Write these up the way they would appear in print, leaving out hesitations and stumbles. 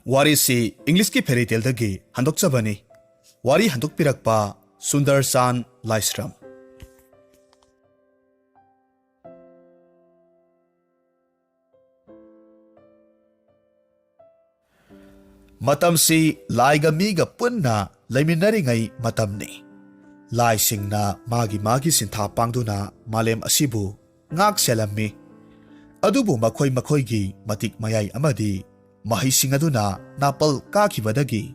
ꯋꯥꯔꯤꯁꯤ ꯏꯪꯂꯤꯁꯀꯤ ꯐꯦꯔꯤꯇꯦꯜꯗꯒꯤ ꯍꯟꯗꯣꯛꯆꯕꯅꯤ꯫ ꯋꯥꯔꯤ ꯍꯟꯗꯣꯛꯄꯤꯔꯛꯄ ꯁꯨꯟꯗꯔꯆꯥꯟ ꯂꯥꯏꯁ꯭ꯔꯝ꯫ ꯃꯇꯝꯁꯤ ꯂꯥꯏꯒ ꯃꯤꯒ ꯄꯨꯟꯅ ꯂꯩꯃꯤꯟꯅꯔꯤꯉꯩ ꯃꯇꯝꯅꯤ꯫ ꯂꯥꯏꯁꯤꯡꯅ ꯃꯥꯒꯤ ꯁꯤꯟꯊꯥ ꯄꯥꯡꯗꯨꯅ ꯃꯥꯂꯦꯝ ꯑꯁꯤꯕꯨ ꯉꯥꯛ ꯁꯦꯜꯂꯝꯃꯤ꯫ ꯑꯗꯨꯕꯨ ꯃꯈꯣꯏꯒꯤ ꯃꯇꯤꯛ ꯃꯌꯥꯏ ꯑꯃꯗꯤ ꯃꯍꯩꯁꯤꯡ ꯑꯗꯨꯅ ꯅꯥꯄꯜ ꯀꯥꯈꯤꯕꯗꯒꯤ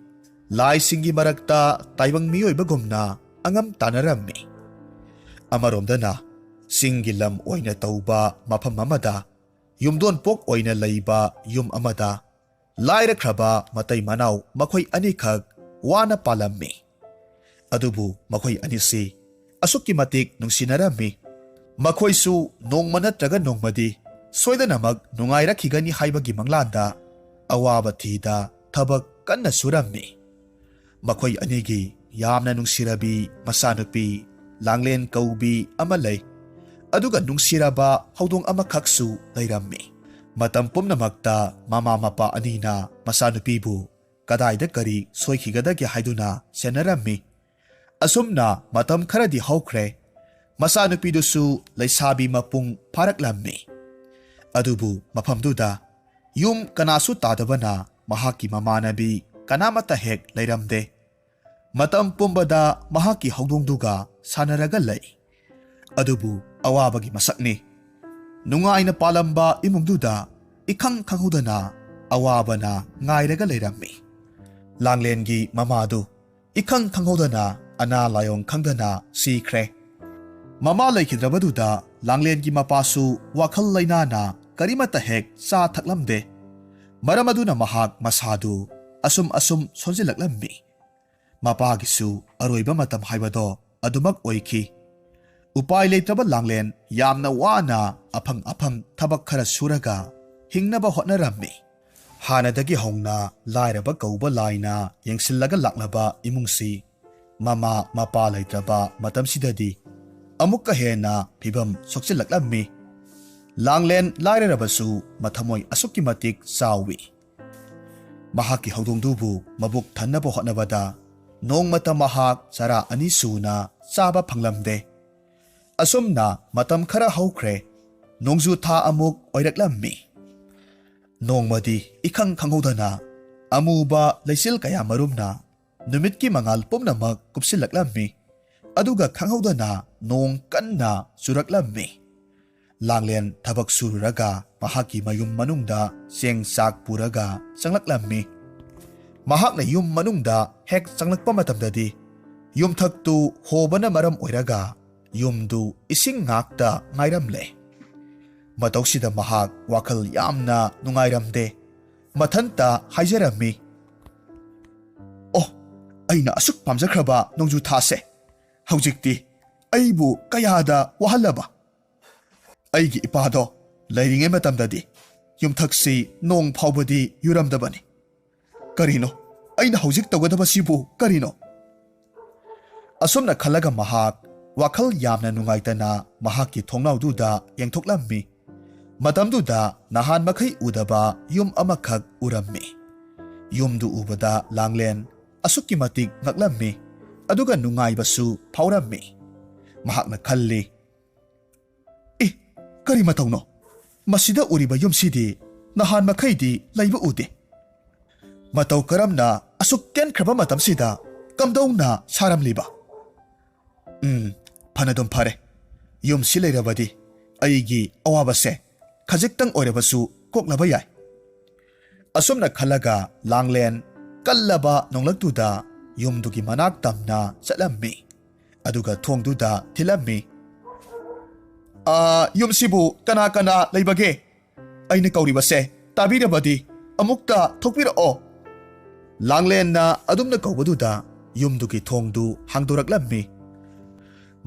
ꯂꯥꯏꯁꯤꯡꯒꯤ ꯃꯔꯛꯇ ꯇꯥꯏꯕꯪ ꯃꯤꯑꯣꯏꯕꯒꯨꯝꯅ ꯑꯉꯝ ꯇꯥꯟꯅꯔꯝꯃꯤ꯫ ꯑꯃꯔꯣꯝꯗꯅ ꯆꯤꯡꯒꯤ ꯂꯝ ꯑꯣꯏꯅ ꯇꯧꯕ ꯃꯐꯝ ꯑꯃꯗ ꯌꯨꯝꯗꯣꯟꯄꯣꯛ ꯑꯣꯏꯅ ꯂꯩꯕ ꯌꯨꯝ ꯑꯃꯗ ꯂꯥꯏꯔꯈ꯭ꯔꯕ ꯃꯇꯩ ꯃꯅꯥꯎ ꯃꯈꯣꯏ ꯑꯅꯤꯈꯛ ꯋꯥꯅ ꯄꯥꯜꯂꯝꯃꯤ꯫ ꯑꯗꯨꯕꯨ ꯃꯈꯣꯏ ꯑꯅꯤꯁꯤ ꯑꯁꯨꯛꯀꯤ ꯃꯇꯤꯛ ꯅꯨꯡꯁꯤꯅꯔꯝꯃꯤ꯫ ꯃꯈꯣꯏꯁꯨ ꯅꯣꯡꯃ ꯅꯠꯇ꯭ꯔꯒ ꯅꯣꯡꯃꯗꯤ ꯁꯣꯏꯗꯅꯃꯛ ꯅꯨꯡꯉꯥꯏꯔꯛꯈꯤꯒꯅꯤ ꯍꯥꯏꯕꯒꯤ ꯃꯪꯂꯥꯟꯗ ꯑꯋꯥꯕ ꯊꯤꯗ ꯊꯕꯛ ꯀꯟꯅ ꯁꯨꯔꯝꯃꯤ꯫ ꯃꯈꯣꯏ ꯑꯅꯤꯒꯤ ꯌꯥꯝꯅ ꯅꯨꯡꯁꯤꯔꯕꯤ ꯃꯆꯥꯅꯨꯄꯤ ꯂꯥꯡꯂꯦꯟ ꯀꯧꯕꯤ ꯑꯃ ꯂꯩ꯫ ꯑꯗꯨꯒ ꯅꯨꯡꯁꯤꯔꯕ ꯍꯧꯗꯣꯡ ꯑꯃꯈꯛꯁꯨ ꯂꯩꯔꯝꯃꯤ꯫ ꯃꯇꯝ ꯄꯨꯝꯅꯃꯛꯇ ꯃꯃꯥ ꯃꯄꯥ ꯑꯅꯤꯅ ꯃꯆꯥꯅꯨꯄꯤꯕꯨ ꯀꯗꯥꯏꯗ ꯀꯔꯤ ꯁꯣꯏꯈꯤꯒꯗꯒꯦ ꯍꯥꯏꯗꯨꯅ ꯁꯦꯟꯅꯔꯝꯃꯤ꯫ ꯑꯁꯨꯝꯅ ꯃꯇꯝ ꯈꯔꯗꯤ ꯍꯧꯈ꯭ꯔꯦ꯫ ꯃꯆꯥꯅꯨꯄꯤꯗꯨꯁꯨ ꯂꯩꯁꯥꯕꯤ ꯃꯄꯨꯡ ꯐꯥꯔꯛꯂꯝꯃꯤ꯫ ꯑꯗꯨꯕꯨ ꯃꯐꯝꯗꯨꯗ ꯌꯨꯝ ꯀꯅꯥꯁꯨ ꯇꯥꯗꯕꯅ ꯃꯍꯥꯛꯀꯤ ꯃꯃꯥꯟꯅꯕꯤ ꯀꯅꯥꯃꯠꯇ ꯍꯦꯛ ꯂꯩꯔꯝꯗꯦ꯫ ꯃꯇꯝ ꯄꯨꯝꯕꯗ ꯃꯍꯥꯛꯀꯤ ꯍꯧꯗꯣꯡꯗꯨꯒ ꯁꯥꯟꯅꯔꯒ ꯂꯩ꯫ ꯑꯗꯨꯕꯨ ꯑꯋꯥꯕꯒꯤ ꯃꯁꯛꯅꯤ꯫ ꯅꯨꯡꯉꯥꯏꯅ ꯄꯥꯜꯂꯝꯕ ꯏꯃꯨꯡꯗꯨꯗ ꯏꯈꯪ ꯈꯪꯍꯧꯗꯅ ꯑꯋꯥꯕꯅ ꯉꯥꯏꯔꯒ ꯂꯩꯔꯝꯃꯤ꯫ ꯂꯥꯡꯂꯦꯟꯒꯤ ꯃꯃꯥꯗꯨ ꯏꯈꯪ ꯈꯪꯍꯧꯗꯅ ꯑꯅꯥ ꯂꯥꯏꯑꯣꯡ ꯈꯪꯗꯅ ꯁꯤꯈ꯭ꯔꯦ꯫ ꯃꯃꯥ ꯂꯩꯈꯤꯗ꯭ꯔꯕꯗꯨꯗ ꯂꯥꯡꯂꯦꯟꯒꯤ ꯃꯄꯥꯁꯨ ꯋꯥꯈꯜ ꯂꯩꯅꯥꯅ ꯀꯔꯤꯃꯠꯇ ꯍꯦꯛ ꯆꯥ ꯊꯛꯂꯝꯗꯦ꯫ ꯃꯔꯝ ꯑꯗꯨꯅ ꯃꯍꯥꯛ ꯃꯁꯥꯗꯨ ꯑꯁꯨꯝ ꯁꯣꯟꯖꯤꯜꯂꯛꯂꯝꯃꯤ꯫ ꯃꯄꯥꯒꯤꯁꯨ ꯑꯔꯣꯏꯕ ꯃꯇꯝ ꯍꯥꯏꯕꯗꯣ ꯑꯗꯨꯃꯛ ꯑꯣꯏꯈꯤ꯫ ꯎꯄꯥꯏ ꯂꯩꯇ꯭ꯔꯕ ꯂꯥꯡꯂꯦꯟ ꯌꯥꯝꯅ ꯋꯥꯅ ꯑꯐꯪ ꯊꯕꯛ ꯈꯔ ꯁꯨꯔꯒ ꯍꯤꯡꯅꯕ ꯍꯣꯠꯅꯔꯝꯃꯤ꯫ ꯍꯥꯟꯅꯗꯒꯤ ꯍꯧꯅ ꯂꯥꯏꯔꯕ ꯀꯧꯕ ꯂꯥꯏꯅ ꯌꯦꯡꯁꯤꯜꯂꯒ ꯂꯥꯛꯂꯕ ꯏꯃꯨꯡꯁꯤ ꯃꯃꯥ ꯃꯄꯥ ꯂꯩꯇ꯭ꯔꯕ ꯃꯇꯝꯁꯤꯗꯗꯤ ꯑꯃꯨꯛꯀ ꯍꯦꯟꯅ ꯐꯤꯕꯝ ꯁꯣꯛꯆꯤꯜꯂꯛꯂꯝꯃꯤ꯫ ꯂꯥꯡꯂꯦꯟ ꯂꯥꯏꯔꯔꯕꯁꯨ ꯃꯊꯃꯣꯏ ꯑꯁꯨꯛꯀꯤ ꯃꯇꯤꯛ ꯆꯥꯎꯏ꯫ ꯃꯍꯥꯛꯀꯤ ꯍꯧꯗꯣꯡꯗꯨꯕꯨ ꯃꯕꯨꯛ ꯊꯟꯅꯕ ꯍꯣꯠꯅꯕꯗ ꯅꯣꯡꯃꯇ ꯃꯍꯥꯛ ꯆꯔꯥ 2 ꯁꯨꯅ ꯆꯥꯕ ꯐꯪꯂꯝꯗꯦ꯫ ꯑꯁꯨꯝꯅ ꯃꯇꯝ ꯈꯔ ꯍꯧꯈ꯭ꯔꯦ꯫ ꯅꯣꯡꯖꯨ ꯊꯥ ꯑꯃꯨꯛ ꯑꯣꯏꯔꯛꯂꯝꯃꯤ꯫ ꯅꯣꯡꯃꯗꯤ ꯏꯈꯪ ꯈꯪꯍꯧꯗꯅ ꯑꯃꯨꯕ ꯂꯩꯆꯤꯜ ꯀꯌꯥ ꯃꯔꯨꯝꯅ ꯅꯨꯃꯤꯠꯀꯤ ꯃꯉꯥꯜ ꯄꯨꯝꯅꯃꯛ ꯀꯨꯞꯁꯤꯜꯂꯛꯂꯝꯃꯤ꯫ ꯑꯗꯨꯒ ꯈꯪꯍꯧꯗꯅ ꯅꯣꯡ ꯀꯟꯅ ꯆꯨꯔꯛꯂꯝꯃꯤ꯫ ꯂꯥꯡꯂꯦꯟ ꯊꯕꯛ ꯁꯨꯔꯨꯔꯒ ꯃꯍꯥꯛꯀꯤ ꯃꯌꯨꯝ ꯃꯅꯨꯡꯗ ꯆꯦꯡ ꯆꯥꯛ ꯄꯨꯔꯒ ꯆꯪꯂꯛꯂꯝꯃꯤ꯫ ꯃꯍꯥꯛꯅ ꯌꯨꯝ ꯃꯅꯨꯡꯗ ꯍꯦꯛ ꯆꯪꯂꯛꯄ ꯃꯇꯝꯗꯗꯤ ꯌꯨꯝꯊꯛꯇꯨ ꯍꯣꯕꯅ ꯃꯔꯝ ꯑꯣꯏꯔꯒ ꯌꯨꯝꯗꯨ ꯏꯁꯤꯡ ꯉꯥꯛꯇ ꯉꯥꯏꯔꯝꯂꯦ꯫ ꯃꯇꯧꯁꯤꯗ ꯃꯍꯥꯛ ꯋꯥꯈꯜ ꯌꯥꯝꯅ ꯅꯨꯡꯉꯥꯏꯔꯝꯗꯦ꯫ ꯃꯊꯟꯇ ꯍꯥꯏꯖꯔꯝꯃꯤ, "ꯑꯣ, ꯑꯩꯅ ꯑꯁꯨꯛ ꯄꯥꯝꯖꯈ꯭ꯔꯕ ꯅꯣꯡꯖꯨ ꯊꯥꯁꯦ ꯍꯧꯖꯤꯛꯇꯤ ꯑꯩꯕꯨ ꯀꯌꯥꯗ ꯋꯥꯍꯜꯂꯕ! ꯑꯩꯒꯤ ꯏꯄꯥꯗꯣ ꯂꯩꯔꯤꯉꯩ ꯃꯇꯝꯗꯗꯤ ꯌꯨꯝꯊꯛꯁꯤ ꯅꯣꯡ ꯐꯥꯎꯕꯗꯤ ꯌꯨꯔꯝꯗꯕꯅꯤ꯫ ꯀꯔꯤꯅꯣ ꯑꯩꯅ ꯍꯧꯖꯤꯛ ꯇꯧꯒꯗꯕꯁꯤꯕꯨ ꯀꯔꯤꯅꯣ?" ꯑꯁꯨꯝꯅ ꯈꯜꯂꯒ ꯃꯍꯥꯛ ꯋꯥꯈꯜ ꯌꯥꯝꯅ ꯅꯨꯡꯉꯥꯏꯇꯅ ꯃꯍꯥꯛꯀꯤ ꯊꯣꯡꯅꯥꯎꯗꯨꯗ ꯌꯦꯡꯊꯣꯛꯂꯝꯃꯤ꯫ ꯃꯇꯝꯗꯨꯗ ꯅꯍꯥꯟ ꯃꯈꯩ ꯎꯗꯕ ꯌꯨꯝ ꯑꯃꯈꯛ ꯎꯔꯝꯃꯤ꯫ ꯌꯨꯝꯗꯨ ꯎꯕꯗ ꯂꯥꯡꯂꯦꯟ ꯑꯁꯨꯛꯀꯤ ꯃꯇꯤꯛ ꯉꯛꯂꯝꯃꯤ꯫ ꯑꯗꯨꯒ ꯅꯨꯡꯉꯥꯏꯕꯁꯨ ꯐꯥꯎꯔꯝꯃꯤ꯫ ꯃꯍꯥꯛꯅ ꯈꯜꯂꯤ, "ꯀꯔꯤ ꯃꯇꯧꯅꯣ? ꯃꯁꯤꯗ ꯎꯔꯤꯕ ꯌꯨꯝꯁꯤꯗꯤ ꯅꯍꯥꯟ ꯃꯈꯩꯗꯤ ꯂꯩꯕ ꯎꯗꯦ꯫ ꯃꯇꯧ ꯀꯔꯝꯅ ꯑꯁꯨꯛ ꯇꯦꯟꯈ꯭ꯔꯕ ꯃꯇꯝꯁꯤꯗ ꯀꯝꯗꯧꯅ ꯁꯥꯔꯝꯂꯤꯕ? ꯐꯅꯗꯨꯝ ꯐꯔꯦ꯫ ꯌꯨꯝꯁꯤ ꯂꯩꯔꯕꯗꯤ ꯑꯩꯒꯤ ꯑꯋꯥꯕꯁꯦ ꯈꯖꯤꯛꯇꯪ ꯑꯣꯏꯔꯕꯁꯨ ꯀꯣꯛꯂꯕ ꯌꯥꯏ." ꯑꯁꯨꯝꯅ ꯈꯜꯂꯒ ꯂꯥꯡꯂꯦꯟ ꯀꯜꯂꯕ ꯅꯣꯡꯂꯛꯇꯨꯗ ꯌꯨꯝꯗꯨꯒꯤ ꯃꯅꯥꯛ ꯇꯝꯅ ꯆꯠꯂꯝꯃꯤ꯫ ꯑꯗꯨꯒ ꯊꯣꯡꯗꯨꯗ ꯊꯤꯜꯂꯝꯃꯤ꯫ "ꯌꯨꯝꯁꯤꯕꯨ ꯀꯅꯥ ꯀꯅꯥ ꯂꯩꯕꯒꯦ? ꯑꯩꯅ ꯀꯧꯔꯤꯕꯁꯦ ꯇꯥꯕꯤꯔꯕꯗꯤ ꯑꯃꯨꯛꯇ ꯊꯣꯛꯄꯤꯔꯛꯑꯣ." ꯂꯥꯡꯂꯦꯟꯅ ꯑꯗꯨꯝꯅ ꯀꯧꯕꯗꯨꯗ ꯌꯨꯝꯗꯨꯒꯤ ꯊꯣꯡꯗꯨ ꯍꯥꯡꯗꯣꯔꯛꯂꯝꯃꯤ꯫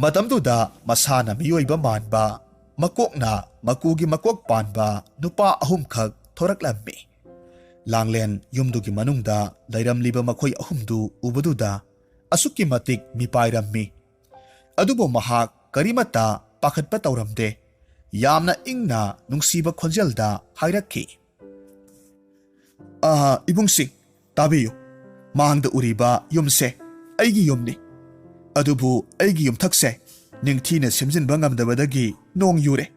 ꯃꯇꯝꯗꯨꯗ ꯃꯁꯥꯅ ꯃꯤꯑꯣꯏꯕ ꯃꯥꯟꯕ, ꯃꯀꯣꯛꯅ ꯃꯀꯨꯒꯤ ꯃꯀꯣꯛ ꯄꯥꯟꯕ ꯅꯨꯄꯥ 3ꯈꯛ ꯊꯣꯔꯛꯂꯝꯃꯤ꯫ ꯂꯥꯡꯂꯦꯟ ꯌꯨꯝꯗꯨꯒꯤ ꯃꯅꯨꯡꯗ ꯂꯩꯔꯝꯂꯤꯕ ꯃꯈꯣꯏ 3ꯗꯨ ꯎꯕꯗꯨꯗ ꯑꯁꯨꯛꯀꯤ ꯃꯇꯤꯛ ꯃꯤꯄꯥꯏꯔꯝꯃꯤ꯫ ꯑꯗꯨꯕꯨ ꯃꯍꯥꯛ ꯀꯔꯤꯃꯠꯇ ꯄꯥꯈꯠꯄ ꯇꯧꯔꯝꯗꯦ꯫ ꯌꯥꯝꯅ ꯏꯪꯅ ꯅꯨꯡꯁꯤꯕ ꯈꯣꯟꯖꯦꯜꯗ ꯍꯥꯏꯔꯛꯈꯤ, Ibungsing, tabiyo. Mahangda uriba yumse, aigi yumni. Adubu aigi yumthakse, ningthina semjinba ngamdabadagi nong yure.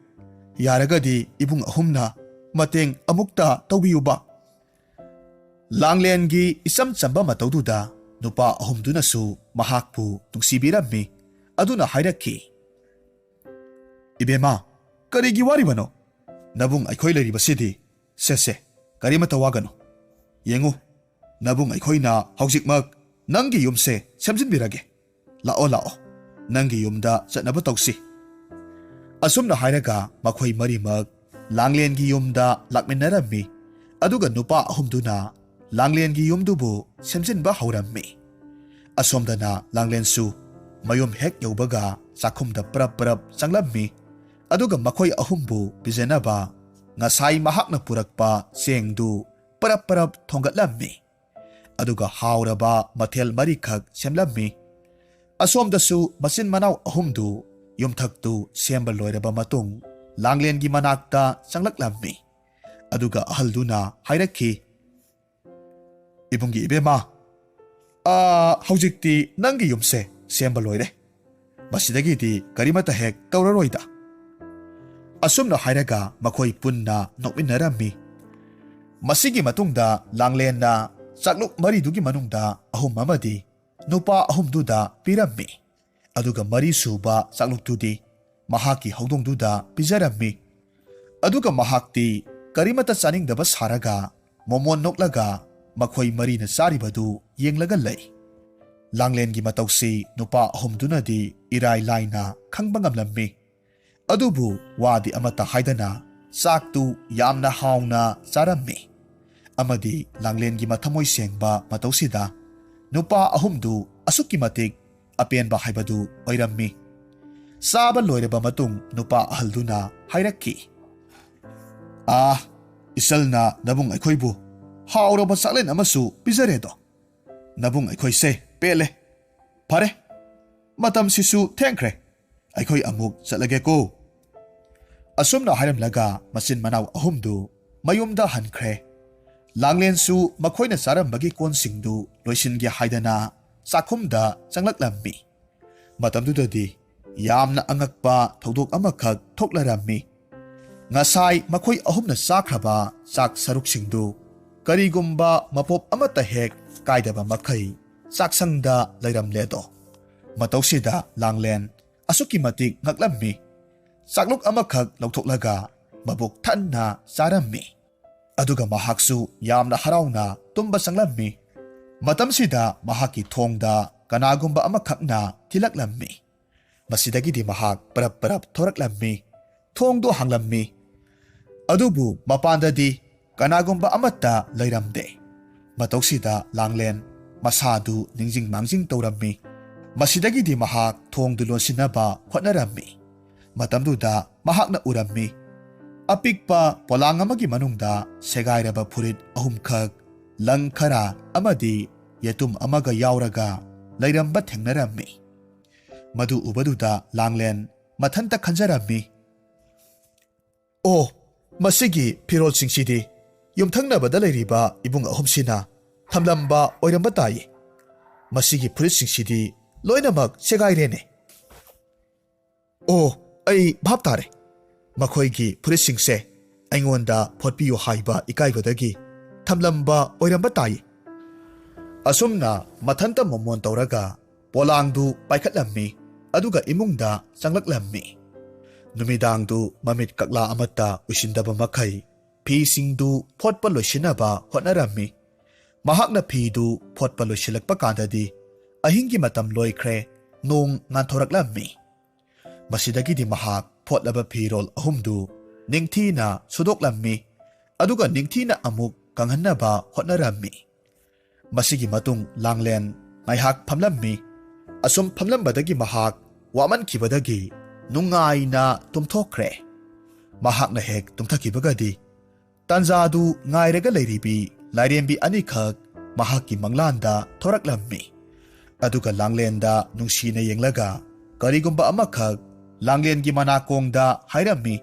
Yaragadi ibung ahumna, mateng amukta tawbiyuba. Langlengi isam chamba matawduda, nupa ahumdunasu mahakpu nungsibirammi, aduna hairaki. Ibema, karigi waribano? Nabung aikoy laribasidi, sese, karimata wagano. Yengu, nabung aikoy na haujikmak, nangi yumse semjinbirage. Lao lao, nangi yumda sa nabatawsi. Asum na hairaga makoy marimag, langlengi yumda lakminarami, aduga nupa ahumduna, langlengi yumdubu semjinba haurammi. Asum da na langlensu, mayum hek yaubaga sakumda prap sanglammi, aduga makoy ahumbu bizenaba, ngasay mahak na purakpa sengdu prap thonggatlammi. Aduga hauraba matel marikag semlammi. Asom dasu masin manaw ahumdu yumthaktu sembal loiraba matung langlengi manakta sanglaklammi. Aduga ahalduna hairaki. Ibungi ibema, haujikti nangi yumse sembal loire. Masidagiti karimata hek kauraroida. Asumna hairaga makoy punna nokminarami. Masigi matungda langlen na sakluk maridugi manungda ahum mamadi nupa ahumduda pirammi. Aduga mari suba saklukdudi mahaki haudongduda pijarammi. Aduga mahakti karimata saningdaba saraga momon noklaga makoy mari na saribadu yenglaga lay. Langlengi matawsi nupa ahumdunadi iray layna khangbangamlammi. Adubu wadi amata haidana saktu yamna hauna sarammi. Amadi langlengi mathamoy sengba matawsida nupa ahumdu asuki matik apenba haibadu oirammi. Saba loiraba matung nupa ahalduna hairaki. Isalna nabung aikoybu hauraba saklen amasu pizaredo. Nabung aikoyse pele. Pare, matam sisu tengkre. Aikoy amuk salage ko. Asumna hairamlaga masin manaw ahumdu mayumda hankre. Langlensu makoy na sarambagi konsingdu loisingi haidana sakumda sanglaklammi. Matamdudadi yamna angakpa thawdok amakak thoklarami. Ngasay makoy ahum na sakraba sak saruksingdu karigumba mapop amata hek kaidaba makay saksangda layramledo. Matawsida langlen asuki matik ngaklammi. Sakluk amakak lauthoklaga mabuk tan na sarammi. Aduga mahaksu yamna harawna tumba sanglammi. Matamsida mahaki thongda kanagumba amakakna tilaklammi. Masidagidi mahak parap thoraklammi. Thongdo hanglammi. Adubu mapandadi kanagumba amata layramde. Matawsida langlen masadu ningjing mangjing tawrammi. Masidagidi mahak thongdulon sinaba hotnarammi. Matamduda mahak na urammi. Apikpa polang amagi manungda segairaba purit ahumkhak langkhara amadi yetum amaga yauraga lairamba thengnarammi. Madu ubaduda langlen mathanta khanjarammi. Masigi pirol singsidi yumthangnabada lairiba ibung ahumsina thamlamba oiramba tayi. Masigi purit singsidi loinamak segairene. Ay bhap tare. Makoygi purisingse aingonda photpiyo haiba ikaibadagi thamlamba oiramba tayi. Asumna mathanta momon tawraga polangdu paikhatlammi aduga imungda changlaklammi. Numidangdu mamit kakla amata usindaba makai pisingdu photpa loisinaba hotnarammi. Mahakna phidu photpa loisilakpa kandadi ahingi matam loikre nong nganthoraklammi. Masidagidi mahak photlaba phirol ahumdu ningthina sudoklammi aduga ningthina amuk kanghannaba hotnarammi. Masigi matung langlen ngaihak phamlammi. Asum phamlambadagi mahak waman kibadagi nungai na tumthokre. Mahak na hek tumthakibagadi tanjadu ngairaga lairibi lairembi anikhak mahaki manglanda thoraklammi. Aduga langlenda nungsina yenglaga karigumba amakhak langlengi manakongda hairammi.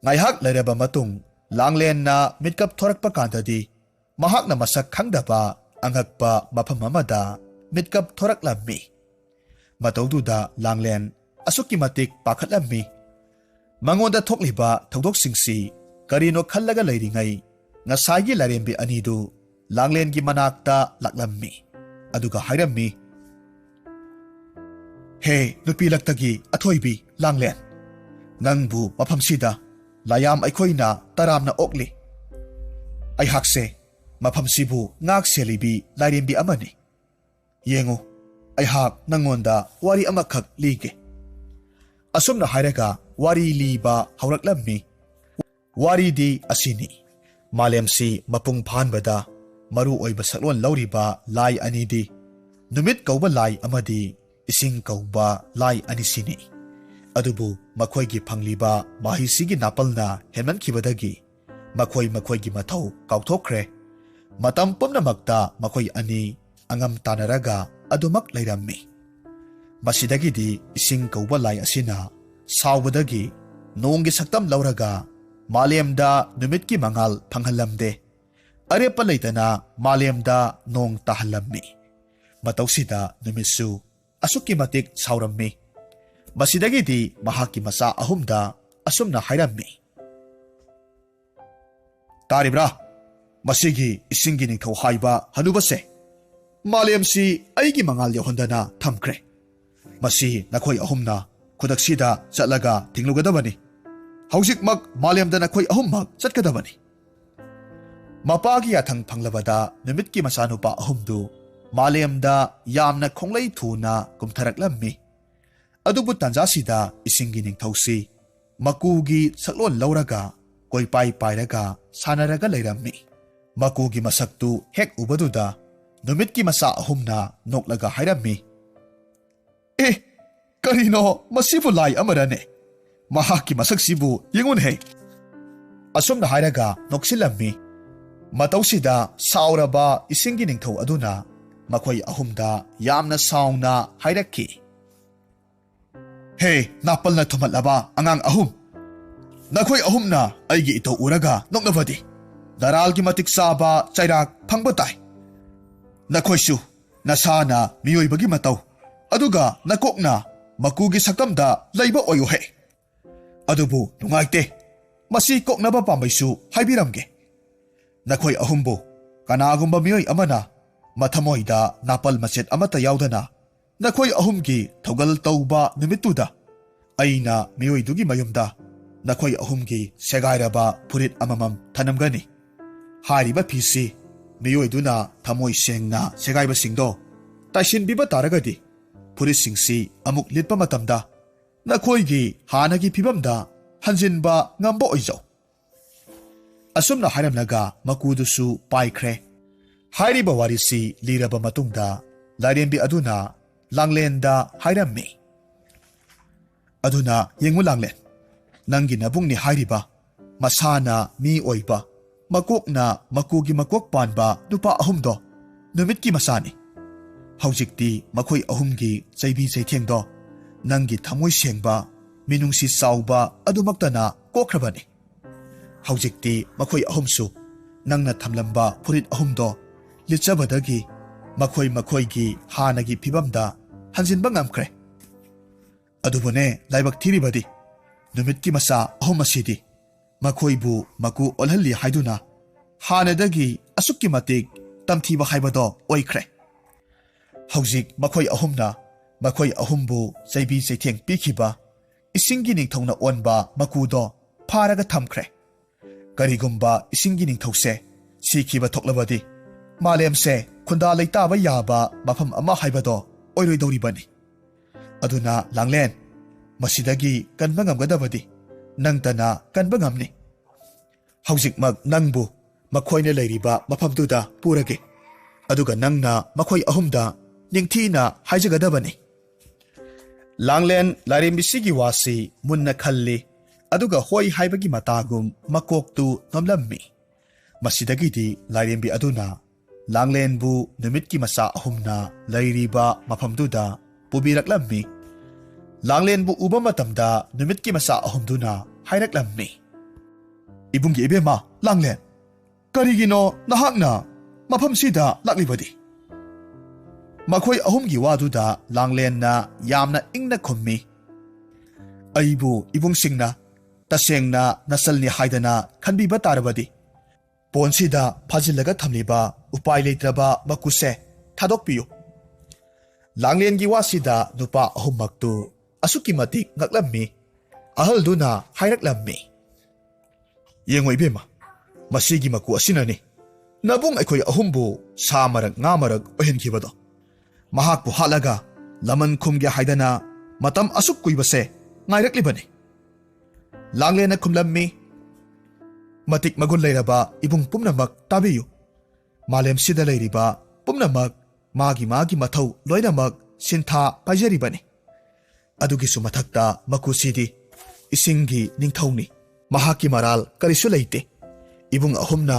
Ngaihak lairaba matung langlen na mitkap thorakpa kandadi ꯃꯍꯥꯛꯅ ꯃꯁꯛ ꯈꯪꯗꯕ ꯑꯉꯛꯄ ꯃꯐꯝ ꯑꯃꯗ ꯃꯤꯠꯀꯞ ꯊꯣꯔꯛꯂꯝꯃꯤ꯫ ꯃꯇꯧꯗꯨꯗ ꯂꯥꯡꯂꯦꯟ ꯑꯁꯨꯛꯀꯤ ꯃꯇꯤꯛ ꯄꯥꯈꯠꯂꯝꯃꯤ꯫ ꯃꯉꯣꯟꯗ ꯊꯣꯛꯂꯤꯕ ꯊꯧꯗꯣꯛꯁꯤꯡꯁꯤ ꯀꯔꯤꯅꯣ ꯈꯜꯂꯒ ꯂꯩꯔꯤꯉꯩ ꯉꯁꯥꯏꯒꯤ ꯂꯥꯏꯔꯦꯝꯕꯤ ꯑꯅꯤꯗꯨ ꯂꯥꯡꯂꯦꯟꯒꯤ ꯃꯅꯥꯛꯇ ꯂꯥꯛꯂꯝꯃꯤ꯫ ꯑꯗꯨꯒ ꯍꯥꯏꯔꯝꯃꯤ, "ꯍꯦ ꯅꯨꯄꯤ-ꯂꯛꯇꯒꯤ ꯑꯊꯣꯏꯕꯤ ꯂꯥꯡꯂꯦꯟ, ꯅꯪꯕꯨ ꯃꯐꯝꯁꯤꯗ ꯂꯥꯌꯥꯝ ꯑꯩꯈꯣꯏꯅ ꯇꯔꯥꯝꯅ ꯑꯣꯛꯂꯤ꯫ ꯑꯩꯍꯥꯛꯁꯦ ꯃꯐꯝꯁꯤꯕꯨ ꯉꯥꯛ ꯁꯦꯜꯂꯤꯕꯤ ꯂꯥꯏꯔꯦꯝꯕꯤ ꯑꯃꯅꯤ꯫ ꯌꯦꯡꯉꯨ, ꯑꯩꯍꯥꯛ ꯅꯪꯉꯣꯟꯗ ꯋꯥꯔꯤ ꯑꯃꯈꯛ ꯂꯤꯒꯦ"꯫ ꯑꯁꯨꯝꯅ ꯍꯥꯏꯔꯒ ꯋꯥꯔꯤ ꯂꯤꯕ ꯍꯧꯔꯛꯂꯝꯃꯤ꯫ ꯋꯥꯔꯤꯗꯤ ꯑꯁꯤꯅꯤ: ꯃꯥꯂꯦꯝꯁꯤ ꯃꯄꯨꯡ ꯐꯥꯍꯟꯕꯗ ꯃꯔꯨ ꯑꯣꯏꯕ ꯁꯛꯂꯣꯟ ꯂꯧꯔꯤꯕ ꯂꯥꯏ ꯑꯅꯤꯗꯤ ꯅꯨꯃꯤꯠ ꯀꯧꯕ ꯂꯥꯏ ꯑꯃꯗꯤ ꯏꯁꯤꯡ ꯀꯧꯕ ꯂꯥꯏ ꯑꯅꯤꯁꯤꯅꯤ꯫ ꯑꯗꯨꯕꯨ ꯃꯈꯣꯏꯒꯤ ꯐꯪꯂꯤꯕ ꯃꯍꯩꯁꯤꯒꯤ ꯅꯥꯄꯜꯅ ꯍꯦꯟꯃꯟꯈꯤꯕꯗꯒꯤ ꯃꯈꯣꯏꯒꯤ ꯃꯊꯧ ꯀꯥꯎꯊꯣꯛꯈ꯭ꯔꯦ꯫ ꯃꯇꯝ ꯄꯨꯝꯅꯃꯛꯇ ꯃꯈꯣꯏ ꯑꯅꯤ ꯑꯉꯝ ꯇꯥꯟꯅꯔꯒ ꯑꯗꯨꯃꯛ ꯂꯩꯔꯝꯃꯤ꯫ ꯃꯁꯤꯗꯒꯤꯗꯤ ꯏꯁꯤꯡ ꯀꯧꯕ ꯂꯥꯏ ꯑꯁꯤꯅ ꯁꯥꯎꯕꯗꯒꯤ ꯅꯣꯡꯒꯤ ꯁꯛꯇꯝ ꯂꯧꯔꯒ ꯃꯥꯂꯦꯝꯗ ꯅꯨꯃꯤꯠꯀꯤ ꯃꯉꯥꯜ ꯐꯪꯍꯜꯂꯝꯗꯦ꯫ ꯑꯔꯦꯞꯄ ꯂꯩꯇꯅ ꯃꯥꯂꯦꯝꯗ ꯅꯣꯡ ꯇꯥꯍꯜꯂꯝꯃꯤ꯫ ꯃꯇꯧꯁꯤꯗ ꯅꯨꯃꯤꯠꯁꯨ ꯑꯁꯨꯛꯀꯤ ꯃꯇꯤꯛ ꯁꯥꯎꯔꯝꯃꯤ꯫ ꯃꯁꯤꯗꯒꯤꯗꯤ ꯃꯍꯥꯛꯀꯤ ꯃꯆꯥ ꯑꯍꯨꯝꯗ ꯑꯁꯨꯝꯅ ꯍꯥꯏꯔꯝꯃꯤ, "ꯇꯥꯔꯤꯕ꯭ꯔꯥ? ꯃꯁꯤꯒꯤ ꯏꯁꯤꯡꯒꯤ ꯅꯤꯡꯊꯧ ꯍꯥꯏꯕ ꯍꯅꯨꯕꯁꯦ ꯃꯥꯂꯦꯝꯁꯤ ꯑꯩꯒꯤ ꯃꯉꯥꯜ ꯌꯧꯍꯟꯗꯅ ꯊꯝꯈ꯭ꯔꯦ꯫ ꯃꯁꯤ ꯅꯈꯣꯏ ꯑꯍꯨꯝꯅ ꯈꯨꯗꯛꯁꯤꯗ ꯆꯠꯂꯒ ꯊꯤꯡꯂꯨꯒꯗꯕꯅꯤ꯫ ꯍꯧꯖꯤꯛꯃꯛ ꯃꯥꯂꯦꯝꯗ ꯅꯈꯣꯏ ꯑꯍꯨꯝꯃꯛ ꯆꯠꯀꯗꯕꯅꯤ"꯫ ꯃꯄꯥꯒꯤ ꯌꯥꯊꯪ ꯐꯪꯂꯕꯗ ꯅꯨꯃꯤꯠꯀꯤ ꯃꯆꯥꯅꯨꯄꯥ ꯑꯍꯨꯝꯗꯨ ꯃꯥꯂꯦꯝꯗ ꯌꯥꯝꯅ ꯈꯣꯡꯂꯩ ꯊꯨꯅ ꯀꯨꯝꯊꯔꯛꯂꯝꯃꯤ꯫ ꯑꯗꯨꯕꯨ ꯇꯥꯟꯖꯥꯁꯤꯗ ꯏꯁꯤꯡꯒꯤ ꯅꯤꯡꯊꯧꯁꯤ ꯃꯀꯨꯒꯤ ꯁꯛꯂꯣꯟ ꯂꯧꯔꯒ ꯀꯣꯏꯄꯥꯏ ꯄꯥꯏꯔꯒ ꯁꯥꯟꯅꯔꯒ ꯂꯩꯔꯝꯃꯤ꯫ ꯃꯀꯨꯒꯤ ꯃꯁꯛꯇꯨ ꯍꯦꯛ ꯎꯕꯗꯨꯗ ꯅꯨꯃꯤꯠꯀꯤ ꯃꯆꯥ ꯑꯍꯨꯝꯅ ꯅꯣꯛꯂꯒ ꯍꯥꯏꯔꯝꯃꯤ, "ꯑꯦ, ꯀꯔꯤꯅꯣ ꯃꯁꯤꯕꯨ ꯂꯥꯏ ꯑꯃꯔꯅꯦ? ꯃꯍꯥꯛꯀꯤ ꯃꯁꯛꯁꯤꯕꯨ ꯌꯦꯡꯉꯨꯅꯍꯦ"꯫ ꯑꯁꯨꯝꯅ ꯍꯥꯏꯔꯒ ꯅꯣꯛꯁꯤꯜꯂꯝꯃꯤ꯫ ꯃꯇꯧꯁꯤꯗ ꯁꯥꯎꯔꯕ ꯏꯁꯤꯡꯒꯤ ꯅꯤꯡꯊꯧ ꯑꯗꯨꯅ ꯃꯈꯣꯏ ꯑꯍꯨꯝꯗ ꯌꯥꯝꯅ ꯁꯥꯎꯅ ꯍꯥꯏꯔꯛꯈꯤ, "ꯍꯦ ꯅꯥꯄꯜꯅ ꯊꯨꯝꯍꯠꯂꯕ ꯑꯉꯥꯡ ꯑꯍꯨꯝ, ꯅꯈꯣꯏ ꯑꯍꯨꯝꯅ ꯑꯩꯒꯤ ꯏꯇꯧ ꯎꯔꯒ ꯅꯣꯛꯅꯕꯗꯤ ꯅꯔꯥꯜꯒꯤ ꯃꯇꯤꯛ ꯆꯥꯕ ꯆꯩꯔꯥꯛ ꯐꯪꯕ ꯇꯥꯏ꯫ ꯅꯈꯣꯏꯁꯨ ꯅꯁꯥꯅ ꯃꯤꯑꯣꯏꯕꯒꯤ ꯃꯇꯧ ꯑꯗꯨꯒ ꯅꯀꯣꯛꯅ ꯃꯀꯨꯒꯤ ꯁꯛꯇꯝꯗ ꯂꯩꯕ ꯑꯣꯏꯌꯨꯍꯦ꯫ ꯑꯗꯨꯕꯨ ꯅꯨꯡꯉꯥꯏꯇꯦ, ꯃꯁꯤ ꯀꯣꯛꯅꯕ ꯄꯥꯝꯕꯩꯁꯨ ꯍꯥꯏꯕꯤꯔꯝꯒꯦ꯫ ꯅꯈꯣꯏ ꯑꯍꯨꯝꯕꯨ ꯀꯅꯥꯒꯨꯝꯕ ꯃꯤꯑꯣꯏ ꯑꯃꯅ ꯃꯊꯃꯣꯏꯗ ꯅꯥꯄꯜ ꯃꯆꯦꯠ ꯑꯃꯠꯇ ꯌꯥꯎꯗꯅ ꯅꯈꯣꯏ ꯑꯍꯨꯝꯒꯤ ꯊꯧꯒꯜ ꯇꯧꯕ ꯅꯨꯃꯤꯠꯇꯨꯗ ꯑꯩꯅ ꯃꯤꯑꯣꯏꯗꯨꯒꯤ ꯃꯌꯨꯝꯗ ꯅꯈꯣꯏ ꯑꯍꯨꯝꯒꯤ ꯁꯦꯒꯥꯏꯔꯕ ꯐꯨꯔꯤꯠ ꯑꯃꯃꯝ ꯊꯅꯝꯒꯅꯤ꯫ ꯍꯥꯏꯔꯤꯕ ꯐꯤꯁꯤ ꯃꯤꯑꯣꯏꯗꯨꯅ ꯊꯃꯣꯏ ꯁꯦꯡꯅ ꯁꯦꯒꯥꯏꯕꯁꯤꯡꯗꯣ ꯇꯥꯏꯁꯤꯟꯕꯤꯕ ꯇꯥꯔꯒꯗꯤ ꯐꯨꯔꯤꯠꯁꯤꯡꯁꯤ ꯑꯃꯨꯛ ꯂꯤꯠꯄ ꯃꯇꯝꯗ ꯅꯈꯣꯏꯒꯤ ꯍꯥꯟꯅꯒꯤ ꯐꯤꯕꯝꯗ ꯍꯟꯖꯤꯟꯕ ꯉꯝꯕ ꯑꯣꯏꯖꯧ"꯫ ꯑꯁꯨꯝꯅ ꯍꯥꯏꯔꯝꯂꯒ ꯃꯀꯨꯗꯨꯁꯨ ꯄꯥꯏꯈ꯭ꯔꯦ꯫ ꯍꯥꯏꯔꯤꯕ ꯋꯥꯔꯤꯁꯤ ꯂꯤꯔꯕ ꯃꯇꯨꯡꯗ ꯂꯥꯏꯔꯦꯝꯕꯤ ꯑꯗꯨꯅ ꯂꯥꯡꯂꯦꯟꯗ ꯍꯥꯏꯔꯝꯃꯤ, "ꯑꯗꯨꯅ ꯌꯦꯡꯉꯨ ꯂꯥꯡꯂꯦꯟ, ꯅꯪꯒꯤ ꯅꯕꯨꯡꯅꯤ ꯍꯥꯏꯔꯤꯕ ꯃꯁꯥꯅ ꯃꯤ ꯑꯣꯏꯕ ꯃꯀꯣꯛꯅ ꯃꯀꯨꯒꯤ ꯃꯀꯣꯛ ꯄꯥꯟꯕ ꯅꯨꯄꯥ ꯑꯍꯨꯝꯗꯣ ꯅꯨꯃꯤꯠꯀꯤ ꯃꯆꯥꯅꯤ꯫ ꯍꯧꯖꯤꯛꯇꯤ ꯃꯈꯣꯏ ꯑꯍꯨꯝꯒꯤ ꯆꯩꯕꯤ ꯆꯩꯊꯦꯡꯗꯣ ꯅꯪꯒꯤ ꯊꯃꯣꯏ ꯁꯦꯡꯕ ꯃꯤꯅꯨꯡꯁꯤ ꯆꯥꯎꯕ ꯑꯗꯨꯃꯛꯇꯅ ꯀꯣꯛꯈ꯭ꯔꯕꯅꯤ꯫ ꯍꯧꯖꯤꯛꯇꯤ ꯃꯈꯣꯏ ꯑꯍꯨꯝꯁꯨ ꯅꯪꯅ ꯊꯝꯂꯝꯕ ꯐꯨꯔꯤꯠ ꯑꯍꯨꯝꯗꯣ ꯂꯤꯠꯆꯕꯗꯒꯤ ꯃꯈꯣꯏꯒꯤ ꯍꯥꯟꯅꯒꯤ ꯐꯤꯕꯝꯗ ꯍꯟꯖꯤꯟꯕ ꯉꯝꯈ꯭ꯔꯦ꯫ ꯑꯗꯨꯕꯨꯅꯦ, ꯂꯥꯏꯕꯛ ꯊꯤꯔꯤꯕꯗꯤ ꯅꯨꯃꯤꯠꯀꯤ ꯃꯆꯥ ꯑꯍꯨꯝ ꯑꯁꯤꯗꯤ ꯃꯈꯣꯏꯕꯨ ꯃꯀꯨ ꯑꯣꯜꯍꯜꯂꯤ ꯍꯥꯏꯗꯨꯅ ꯍꯥꯟꯅꯗꯒꯤ ꯑꯁꯨꯛꯀꯤ ꯃꯇꯤꯛ ꯇꯝꯊꯤꯕ ꯍꯥꯏꯕꯗꯣ ꯑꯣꯏꯈ꯭ꯔꯦ꯫ ꯍꯧꯖꯤꯛ ꯃꯈꯣꯏ ꯑꯍꯨꯝꯅ ꯃꯈꯣꯏ ꯑꯍꯨꯝꯕꯨ ꯆꯩꯕꯤ ꯆꯩꯊꯦꯡ ꯄꯤꯈꯤꯕ ꯏꯁꯤꯡꯒꯤ ꯅꯤꯡꯊꯧꯅ ꯑꯣꯟꯕ ꯃꯀꯨꯗꯣ ꯐꯥꯔꯒ ꯊꯝꯈ꯭ꯔꯦ꯫ ꯀꯔꯤꯒꯨꯝꯕ ꯏꯁꯤꯡꯒꯤ ꯅꯤꯡꯊꯧꯁꯦ ꯁꯤꯈꯤꯕ ꯊꯣꯛꯂꯕꯗꯤ ꯃꯥꯂꯦꯝꯁꯦ ꯈꯨꯟꯗꯥ ꯂꯩꯇꯥꯕ ꯌꯥꯕ ꯃꯐꯝ ꯑꯃ ꯍꯥꯏꯕꯗꯣ ꯑꯣꯏꯔꯣꯏꯗꯧꯔꯤꯕꯅꯤ꯫ ꯑꯗꯨꯅ ꯂꯥꯡꯂꯦꯟ, ꯃꯁꯤꯗꯒꯤ ꯀꯟꯕ ꯉꯝꯒꯗꯕꯗꯤ ꯅꯪꯇꯅ ꯀꯟꯕ ꯉꯝꯅꯤ꯫ ꯍꯧꯖꯤꯛꯃꯛ ꯅꯪꯕꯨ ꯃꯈꯣꯏꯅ ꯂꯩꯔꯤꯕ ꯃꯐꯝꯗꯨꯗ ꯄꯨꯔꯒꯦ, ꯑꯗꯨꯒ ꯅꯪꯅ ꯃꯈꯣꯏ ꯑꯍꯨꯝꯗ ꯅꯤꯡꯊꯤꯅ ꯍꯥꯏꯖꯒꯗꯕꯅꯤ"꯫ ꯂꯥꯡꯂꯦꯟ ꯂꯥꯏꯔꯦꯝꯕꯤꯁꯤꯒꯤ ꯋꯥꯁꯤ ꯃꯨꯟꯅ ꯈꯜꯂꯤ, ꯑꯗꯨꯒ ꯍꯣꯏ ꯍꯥꯏꯕꯒꯤ ꯃꯇꯥꯒꯨꯝ ꯃꯀꯣꯛꯇꯨ ꯅꯣꯝꯂꯝꯃꯤ꯫ ꯃꯁꯤꯗꯒꯤꯗꯤ ꯂꯥꯏꯔꯦꯝꯕꯤ ꯑꯗꯨꯅ ꯂꯥꯡꯂꯦꯟꯕꯨ ꯅꯨꯃꯤꯠꯀꯤ ꯃꯆꯥ ꯑꯍꯨꯝꯅ ꯂꯩꯔꯤꯕ ꯃꯐꯝꯗꯨꯗ ꯄꯨꯕꯤꯔꯛꯂꯝꯃꯤ꯫ ꯂꯥꯡꯂꯦꯟꯕꯨ ꯎꯕ ꯃꯇꯝꯗ ꯅꯨꯃꯤꯠꯀꯤ ꯃꯆꯥ ꯑꯍꯨꯝꯗꯨꯅ ꯍꯥꯏꯔꯛꯂꯝꯃꯤ, "ꯏꯕꯨꯡꯒꯤ ꯏꯕꯦꯝꯃ ꯂꯥꯡꯂꯦꯟ, ꯀꯔꯤꯒꯤꯅꯣ ꯅꯍꯥꯛꯅ ꯃꯐꯝꯁꯤꯗ ꯂꯥꯛꯂꯤꯕꯗꯤ? ꯃꯈꯣꯏ ꯑꯍꯨꯝꯒꯤ ꯋꯥꯗꯨꯗ ꯂꯥꯡꯂꯦꯟꯅ ꯌꯥꯝꯅ ꯏꯪꯅ ꯈꯨꯝꯃꯤ꯫ ꯑꯩꯕꯨ ꯏꯕꯨꯡꯁꯤꯡꯅ ꯇꯁꯦꯡꯅ ꯅꯁꯜꯅꯤ ꯍꯥꯏꯗꯅ ꯈꯟꯕꯤꯕ ꯇꯥꯔꯕꯗꯤ ꯄꯣꯟꯁꯤꯗ ꯐꯥꯖꯤꯜꯂꯒ ꯊꯝꯂꯤꯕ ꯎꯄꯥꯏ ꯂꯩꯇ꯭ꯔꯕ ꯃꯀꯨꯁꯦ ꯊꯥꯗꯣꯛꯄꯤꯌꯨ꯫ ꯂꯥꯡꯂꯦꯟꯒꯤ ꯋꯥꯁꯤꯗ ꯅꯨꯄꯥ ꯑꯍꯨꯝꯃꯛꯇꯨ ꯑꯁꯨꯛꯀꯤ ꯃꯇꯤꯛ ꯉꯛꯂꯝꯃꯤ꯫ ꯑꯍꯜꯗꯨꯅ ꯍꯥꯏꯔꯛꯂꯝꯃꯤ, ꯌꯦꯡꯉꯣ ꯏꯕꯦꯝꯃ, ꯃꯁꯤꯒꯤ ꯃꯀꯨ ꯑꯁꯤꯅꯅꯤ ꯅꯕꯨꯡ ꯑꯩꯈꯣꯏ ꯑꯍꯨꯝꯕꯨ ꯁꯥ ꯃꯔꯛ ꯉꯥ ꯃꯔꯛ ꯑꯣꯏꯍꯟꯈꯤꯕꯗꯣ꯫ ꯃꯍꯥꯛꯄꯨ ꯍꯥꯠꯂꯒ ꯂꯃꯟ ꯈꯨꯝꯒꯦ ꯍꯥꯏꯗꯅ ꯃꯇꯝ ꯑꯁꯨꯛ ꯀꯨꯏꯕꯁꯦ ꯉꯥꯏꯔꯛꯂꯤꯕꯅꯤ꯫ ꯂꯥꯡꯂꯦꯟꯅ ꯈꯨꯝꯂꯝꯃꯤ, ꯃꯇꯤꯛ ꯃꯒꯨꯟ ꯂꯩꯔꯕ ꯏꯕꯨꯡ ꯄꯨꯝꯅꯃꯛ ꯇꯥꯕꯤꯌꯨ꯫ ꯃꯥꯂꯦꯝꯁꯤꯗ ꯂꯩꯔꯤꯕ ꯄꯨꯝꯅꯃꯛ ꯃꯥꯒꯤ ꯃꯥꯒꯤ ꯃꯊꯧ ꯂꯣꯏꯅꯃꯛ ꯁꯤꯟꯊꯥ ꯄꯥꯏꯖꯔꯤꯕꯅꯤ꯫ ꯑꯗꯨꯒꯤꯁꯨ ꯃꯊꯛꯇ ꯃꯀꯨꯁꯤꯗꯤ ꯏꯁꯤꯡꯒꯤ ꯅꯤꯡꯊꯧꯅꯤ, ꯃꯍꯥꯛꯀꯤ ꯃꯔꯥꯜ ꯀꯔꯤꯁꯨ ꯂꯩꯇꯦ꯫ ꯏꯕꯨꯡ ꯑꯍꯨꯝꯅ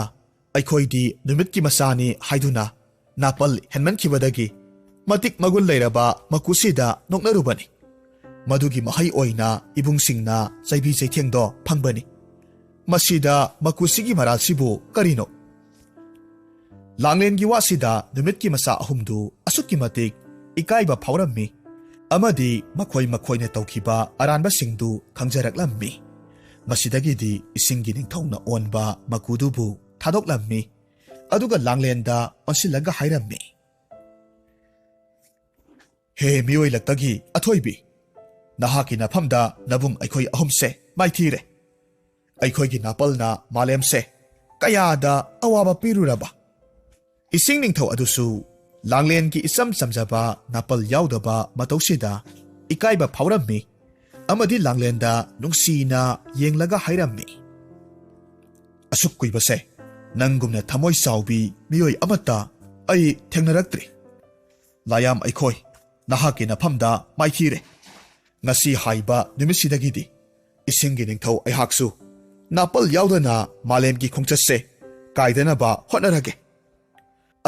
ꯑꯩꯈꯣꯏꯗꯤ ꯅꯨꯃꯤꯠꯀꯤ ꯃꯆꯥꯅꯤ ꯍꯥꯏꯗꯨꯅ ꯅꯥꯄꯜ ꯍꯦꯟꯃꯟꯈꯤꯕꯗꯒꯤ ꯃꯇꯤꯛ ꯃꯒꯨꯟ ꯂꯩꯔꯕ ꯃꯀꯨꯁꯤꯗ ꯅꯣꯛꯅꯔꯨꯕꯅꯤ꯫ ꯃꯗꯨꯒꯤ ꯃꯍꯩ ꯑꯣꯏꯅ ꯏꯕꯨꯡꯁꯤꯡꯅ ꯆꯩꯕꯤ ꯆꯩꯊꯦꯡꯗꯣ ꯐꯪꯕꯅꯤ꯫ ꯃꯁꯤꯗ ꯃꯀꯨꯁꯤꯒꯤ ꯃꯔꯥꯜꯁꯤꯕꯨ ꯀꯔꯤꯅꯣ? ꯂꯥꯡꯂꯦꯟꯒꯤ ꯋꯥꯁꯤꯗ ꯅꯨꯃꯤꯠꯀꯤ ꯃꯆꯥ ꯑꯍꯨꯝꯗꯨ ꯑꯁꯨꯛꯀꯤ ꯃꯇꯤꯛ ꯏꯀꯥꯏꯕ ꯐꯥꯎꯔꯝꯃꯤ ꯑꯃꯗꯤ ꯃꯈꯣꯏꯅ ꯇꯧꯈꯤꯕ ꯑꯔꯥꯟꯕꯁꯤꯡꯗꯨ ꯈꯪꯖꯔꯛꯂꯝꯃꯤ꯫ ꯃꯁꯤꯗꯒꯤꯗꯤ ꯏꯁꯤꯡꯒꯤ ꯅꯤꯡꯊꯧꯅ ꯑꯣꯟꯕ ꯃꯀꯨꯗꯨꯕꯨ ꯊꯥꯗꯣꯛꯂꯝꯃꯤ꯫ ꯑꯗꯨꯒ ꯂꯥꯡꯂꯦꯟꯗ ꯑꯣꯟꯁꯤꯜꯂꯒ ꯍꯥꯏꯔꯝꯃꯤ, ꯍꯦ ꯃꯤꯑꯣꯏꯂꯛꯇꯒꯤ ꯑꯊꯣꯏꯕꯤ, ꯅꯍꯥꯛꯀꯤ ꯅꯐꯝꯗ ꯅꯕꯨꯡ ꯑꯩꯈꯣꯏ ꯑꯍꯨꯝꯁꯦ ꯃꯥꯏꯊꯤꯔꯦ꯫ ꯑꯩꯈꯣꯏꯒꯤ ꯅꯥꯄꯜꯅ ꯃꯥꯂꯦꯝꯁꯦ ꯀꯌꯥꯗ ꯑꯋꯥꯕ ꯄꯤꯔꯨꯔꯕ? ꯏꯁꯤꯡ ꯅꯤꯡꯊꯧ ꯑꯗꯨꯁꯨ ꯂꯥꯡꯂꯦꯟꯒꯤ ꯏꯆꯝ ꯆꯝꯖꯕ ꯅꯥꯄꯜ ꯌꯥꯎꯗꯕ ꯃꯇꯧꯁꯤꯗ ꯏꯀꯥꯏꯕ ꯐꯥꯎꯔꯝꯃꯤ ꯑꯃꯗꯤ ꯂꯥꯡꯂꯦꯟꯗ ꯅꯨꯡꯁꯤꯅ ꯌꯦꯡꯂꯒ ꯍꯥꯏꯔꯝꯃꯤ, ꯑꯁꯨꯛ ꯀꯨꯏꯕꯁꯦ ꯅꯪꯒꯨꯝꯅ ꯊꯃꯣꯏ ꯆꯥꯎꯕꯤ ꯃꯤꯑꯣꯏ ꯑꯃꯠꯇ ꯑꯩ ꯊꯦꯡꯅꯔꯛꯇ꯭ꯔꯤ꯫ ꯂꯥꯌꯥꯝ ꯑꯩꯈꯣꯏ ꯅꯍꯥꯛꯀꯤ ꯅꯐꯝꯗ ꯃꯥꯏꯊꯤꯔꯦ꯫ ꯉꯁꯤ ꯍꯥꯏꯕ ꯅꯨꯃꯤꯠꯁꯤꯗꯒꯤꯗꯤ ꯏꯁꯤꯡꯒꯤ ꯅꯤꯡꯊꯧ ꯑꯩꯍꯥꯛꯁꯨ ꯅꯥꯄꯜ ꯌꯥꯎꯗꯅ ꯃꯥꯂꯦꯝꯒꯤ ꯈꯣꯡꯆꯠꯁꯦ ꯀꯥꯏꯗꯅꯕ ꯍꯣꯠꯅꯔꯒꯦ꯫